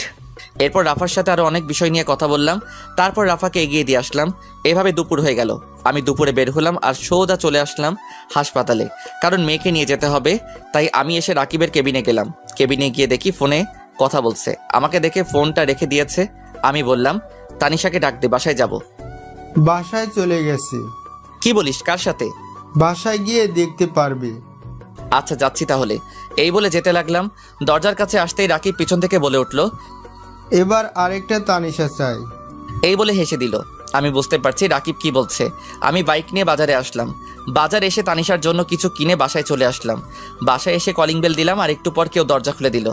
এরপর রাফার সাথে আরো অনেক বিষয় নিয়ে কথা বললাম। তারপর রাফাকে এগিয়ে দিয়ে আসলাম। এভাবে দুপুর হয়ে গেল। আমি দুপুরে বের হলাম আর সোজা চলে আসলাম হাসপাতালে, কারণ মেয়েকে নিয়ে যেতে হবে। তাই আমি এসে রাকিবের কেবিনে গেলাম। কেবিনে গিয়ে দেখি ফোনে কথা বলছে। আমাকে দেখে ফোনটা রেখে দিয়েছে। আমি বললাম, তানিশাকে ডাক দে, বাসায় যাব। বাসায় চলে গেছে। কি বলিস? কার সাথে? বাসায় গিয়ে দেখতে পারবে। আচ্ছা, যাচ্ছি তাহলে। এই বলে যেতে লাগলাম। দরজার কাছে আসতেই রাকিব পিছন থেকে বলে উঠল, এবার আরেকটা তানিশা চাই। এই বলে হেসে দিল। আমি বুঝতে পারছি রাকিব কি বলছে। আমি বাইক নিয়ে বাজারে আসলাম। বাজারে এসে তানিশার জন্য কিছু কিনে বাসায় চলে আসলাম। বাসায় এসে কলিং বেল দিলাম, আর একটু পর কেউ দরজা খুলে দিল।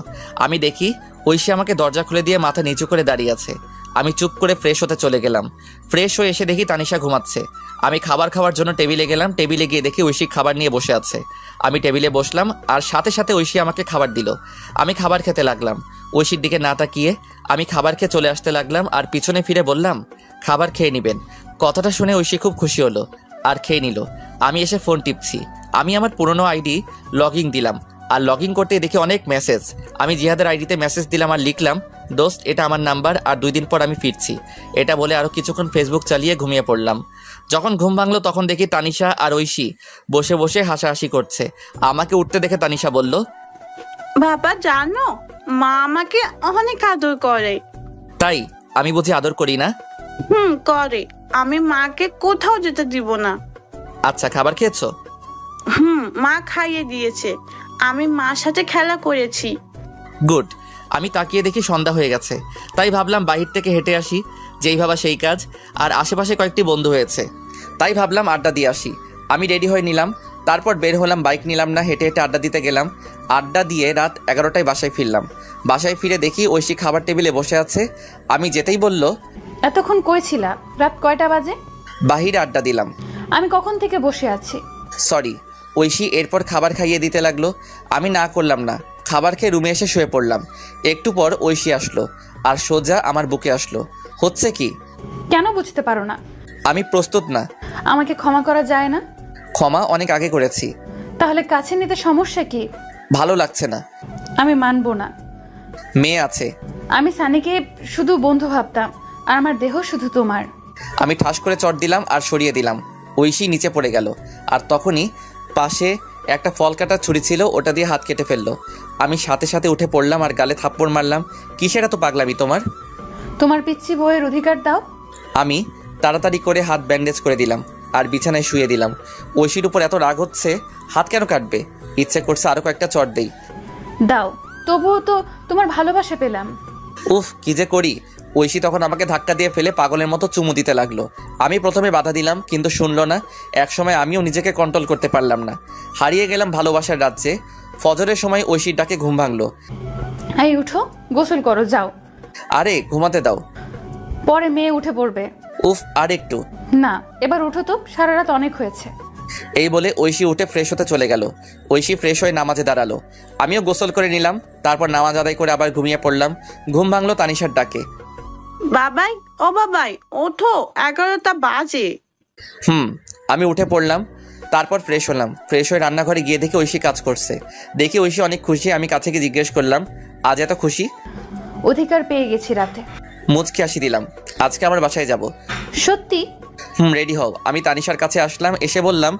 আমি দেখি ঐশী আমাকে দরজা খুলে দিয়ে মাথা নিচু করে দাঁড়িয়ে আছে। আমি চুপ করে ফ্রেশ হতে চলে গেলাম। ফ্রেশ হয়ে এসে দেখি তানিশা ঘুমাচ্ছে। আমি খাবার খাওয়ার জন্য টেবিলে গেলাম। টেবিলে গিয়ে দেখি ঐশী খাবার নিয়ে বসে আছে। আমি টেবিলে বসলাম, আর সাথে সাথে ঐশী আমাকে খাবার দিল। আমি খাবার খেতে লাগলাম। ঐশীর দিকে না তাকিয়ে আমি খাবার খেয়ে চলে আসতে লাগলাম, আর পিছনে ফিরে বললাম, খাবার খেয়ে নেবেন। কথাটা শুনে ঐশী খুব খুশি হলো আর খেয়ে নিল। আমি এসে ফোন টিপছি। আমি আমার পুরনো আইডি লগইন দিলাম, আর লগইন করতে দেখি অনেক মেসেজ। আমি জিহাদের আইডিতে মেসেজ দিলাম আর লিখলাম, দোস্ত, এটা আমার নাম্বার, আর 2 দিন পর আমি ফিরছি। এটা বলে আরও কিছুক্ষণ ফেসবুক চালিয়ে ঘুমিয়ে পড়লাম। যখন ঘুম ভাঙলো তখন দেখি তানিশা আর ঐশী বসে বসে হাসাহাসি করছে। আমাকে উঠতে দেখে তানিশা বলল, বাবা জানো, মা আমাকে অনেক আদর করে। তাই? আমি বুঝি আদর করি না? করে। আমি মাকে কোথাও যেতে দিব না। আচ্ছা, খাবার খেয়েছো? মা খাইয়ে দিয়েছে। আমি মার সাথে খেলা করেছি। গুড। আমি তাকিয়ে দেখি সন্ধ্যা হয়ে গেছে। তাই ভাবলাম বাহির থেকে হেঁটে আসি। যেই ভাবা সেই কাজ। আর আশেপাশে কয়েকটি বন্ধু হয়েছে, তাই ভাবলাম আড্ডা দিয়ে আসি। আমি রেডি হয়ে নিলাম। তারপর বের হলাম। বাইক নিলাম না, হেঁটে হেঁটে আড্ডা দিতে গেলাম। আড্ডা দিয়ে রাত 11টায় বাসায় ফিরলাম। বাসায় ফিরে দেখি ঐশী খাবার টেবিলে বসে আছে। আমি যেতেই বলল, এতক্ষণ কই ছিলা? রাত কয়টা বাজে? বাহিরে আড্ডা দিলাম। আমি কখন থেকে বসে আছি। সরি। ঐশী এরপর খাবার খাইয়ে দিতে লাগলো। আমি না করলাম না। খাবার খেয়ে রুমে এসে শুয়ে পড়লাম। একটু পর ঐশী আসলো আর সোজা আমার বুকে আসলো। হচ্ছে কি? কেন বুঝতে পারো না? আমি প্রস্তুত না। আমাকে ক্ষমা করা যায় না? ক্ষমা অনেক আগে করেছি। তাহলে কাছে নিতে সমস্যা কি? ভালো লাগছে না। আমি মানবো না। মেয়ে আছে। আমি সানিকে শুধু বন্ধু ভাবতাম, আর আমার দেহ শুধু তোমার। আমি ঠাস করে চট দিলাম আর সরিয়ে দিলাম। ঐশী নিচে পড়ে গেল। আর তখনই পাশে একটা ফল কাটার ছুরি ছিল, ওটা দিয়ে হাত কেটে ফেললো। আমি সাথে সাথে উঠে পড়লাম আর গালে থাপ্পড় মারলাম। কিসের এত পাগলামি তোমার? তোমার পিচ্ছি বউয়ের অধিকার দাও। আমি তাড়াতাড়ি করে হাত ব্যান্ডেজ করে দিলাম আর বিছানায় শুয়ে দিলাম। ঐশীর উপর এত রাগ হচ্ছে, হাত কেন কাটবে? ইচ্ছে করছে আরো কয়েকটা চট দেই। দাও, তবুও তো তোমার ভালোবাসা পেলাম। উফ, কি যে করি। ঐশী তখন আমাকে ধাক্কা দিয়ে ফেলে পাগলের মতো চুমু দিতে লাগলো। আমি প্রথমে বাধা দিলাম, কিন্তু শুনলো না। একসময় আমিও নিজেকে কন্ট্রোল করতে পারলাম না। হারিয়ে গেলাম ভালোবাসার রাজ্যে। ফজরের সময় ঐশীর ডাকে ঘুম ভাঙলো। এই উঠো, গোসল করো, যাও। আরে ঘুমাতে দাও, পরে মেয়ে উঠে পড়বে। উফ, আর একটু না, এবার উঠো তো, সারা রাত অনেক হয়েছে। এই বলে ঐশী উঠে ফ্রেশ হতে চলে গেল। ঐশী ফ্রেশ হয়ে নামাজে দাঁড়ালো। আমিও গোসল করে নিলাম। তারপর নামাজ আদায় করে আবার ঘুমিয়ে পড়লাম। ঘুম ভাঙলো তানিশার ডাকে। বাবাই, ও বাবাই, ওঠো, 11টা বাজে। আমি উঠে পড়লাম। তারপর ফ্রেশ হলাম। ফ্রেশ হয়ে রান্নাঘরে গিয়ে দেখি ঐশী কাজ করছে। দেখি ঐশী অনেক খুশি। আমি কাছে গিয়ে জিজ্ঞেস করলাম, আজ এত খুশি? অধিকার পেয়ে গেছি রাতে। মুচকি হাসি দিলাম। আজকে আমার বাসায় যাব। সত্যি? রেডি হও। আমি তানিশার কাছে আসলাম। এসে বললাম,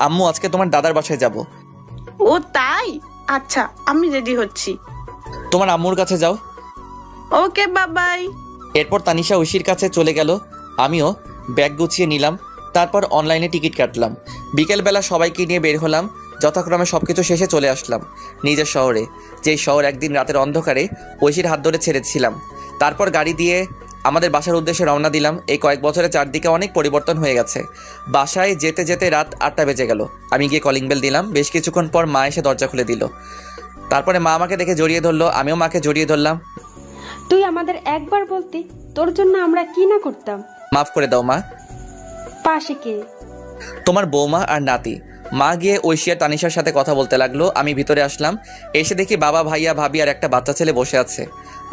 আম্মু আজকে তোমার দাদার বাসায় যাব। ও তাই? আচ্ছা, আমি রেডি হচ্ছি। তোমার আম্মুর কাছে যাও। ওকে বাবাই। এরপর তানিশা ঐশীর কাছে চলে গেল। আমিও ব্যাগ গুছিয়ে নিলাম। তারপর অনলাইনে টিকিট কাটলাম। বিকেলবেলা সবাইকে নিয়ে বের হলাম। যথাক্রমে সবকিছু শেষে চলে আসলাম নিজের শহরে, যেই শহর একদিন রাতের অন্ধকারে ঐশীর হাত ধরে ছেড়েছিলাম। তারপর গাড়ি দিয়ে আমাদের বাসার উদ্দেশ্যে রওনা দিলাম। এই কয়েক বছরে চারদিকে অনেক পরিবর্তন হয়ে গেছে। বাসায় যেতে যেতে রাত 8টা বেজে গেল। আমি গিয়ে কলিং বেল দিলাম। বেশ কিছুক্ষণ পর মা এসে দরজা খুলে দিল। তারপরে মা আমাকে দেখে জড়িয়ে ধরলো। আমিও মাকে জড়িয়ে ধরলাম। তুই আমাদের একবার বলতি, তোর জন্য আমরা কি না করতাম। মাফ করে দাও মা। পাশে কে? তোমার বৌমা আর নাতি। মা গিয়ে ঐশী আর তানিশার সাথে কথা বলতে লাগলো। আমি ভিতরে আসলাম, এসে দেখি বাবা, ভাইয়া, ভাবি আর একটা বাচ্চা ছেলে বসে আছে।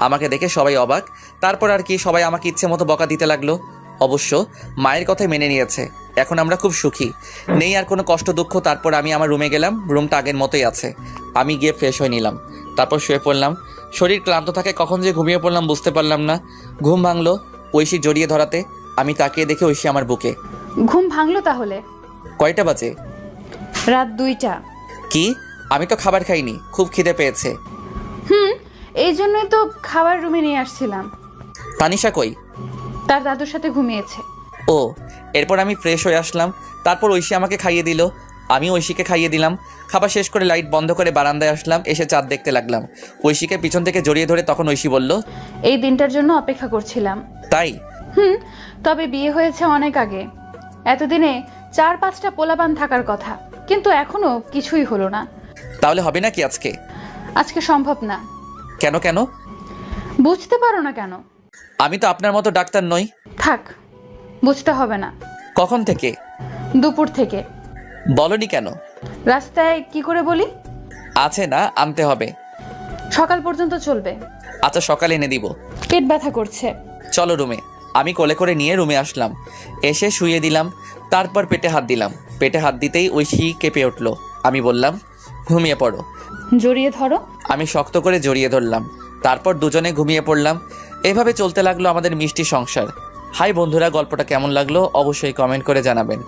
আমাকে দেখে সবাই অবাক। তারপর আর কি, সবাই আমাকে ইচ্ছে মতো বকা দিতে লাগলো। অবশ্য মায়ের কথাই মেনে নিয়েছে। এখন আমরা খুব সুখী, নেই আর কোনো কষ্ট দুঃখ। তারপর আমি আমার রুমে গেলাম, রুমটা আগের মতোই আছে। আমি গিয়ে ফ্রেশ হয়ে নিলাম, তারপর শুয়ে পড়লাম। শরীর ক্লান্ত থাকে, কখন যে ঘুমিয়ে পড়লাম বুঝতে পারলাম না। ঘুম ভাঙলো ঐশী জড়িয়ে ধরাতে। আমি তাকিয়ে দেখে ঐশী আমার বুকে। ঘুম ভাঙলো তাহলে? কয়টা বাজে? রাত 2টা। কি? আমি তো খাবার খাইনি, খুব খিদে পেয়েছে। এই জন্যই তো খাবার রুমে নিয়ে আসছিলাম। তানিশা কই? তার দাদুর সাথে ঘুমিয়েছে। ও, এরপর আমি ফ্রেশ হয়ে আসলাম। তারপর ঐশী আমাকে খাইয়ে দিল, আমি ঐশীকে খাইয়ে দিলাম। খাবার শেষ করে লাইট বন্ধ করে বারান্দায় আসলাম, এসে চাঁদ দেখতে লাগলাম। ঐশীকে পিছন থেকে জড়িয়ে ধরে তখন ঐশী বলল, এই দিনটার জন্য অপেক্ষা করছিলাম। তাই? তবে বিয়ে হয়েছে অনেক আগে। এতদিনে 4-5টা পোলাপান থাকার কথা, কিন্তু এখনো কিছুই হলো না। তাহলে হবে নাকি আজকে? আজকে সম্ভব না। কেন কেন? বুঝতে পারো না কেন? আমি তো আপনার মতো ডাক্তার নই। থাক, বুঝতে হবে না। কখন থেকে? দুপুর থেকে। বলনি কেন? রাস্তায় কি করে বলি? আছে না, আনতে হবে। সকাল পর্যন্ত চলবে। আচ্ছা, সকালে এনে দিব। পেট ব্যথা করছে। চলো রুমে। আমি কোলে করে নিয়ে রুমে আসলাম, এসে শুয়ে দিলাম। তারপর পেটে হাত দিলাম। পেটে হাত দিতেই ঐশী কেঁপে উঠল। আমি বললাম, ঘুমিয়ে পড়ো। জড়িয়ে ধরো। আমি শক্ত করে জড়িয়ে ধরলাম। তারপর দুজনে ঘুমিয়ে পড়লাম। এভাবে চলতে লাগলো আমাদের মিষ্টি সংসার। হাই বন্ধুরা, গল্পটা কেমন লাগলো অবশ্যই কমেন্ট করে জানাবেন।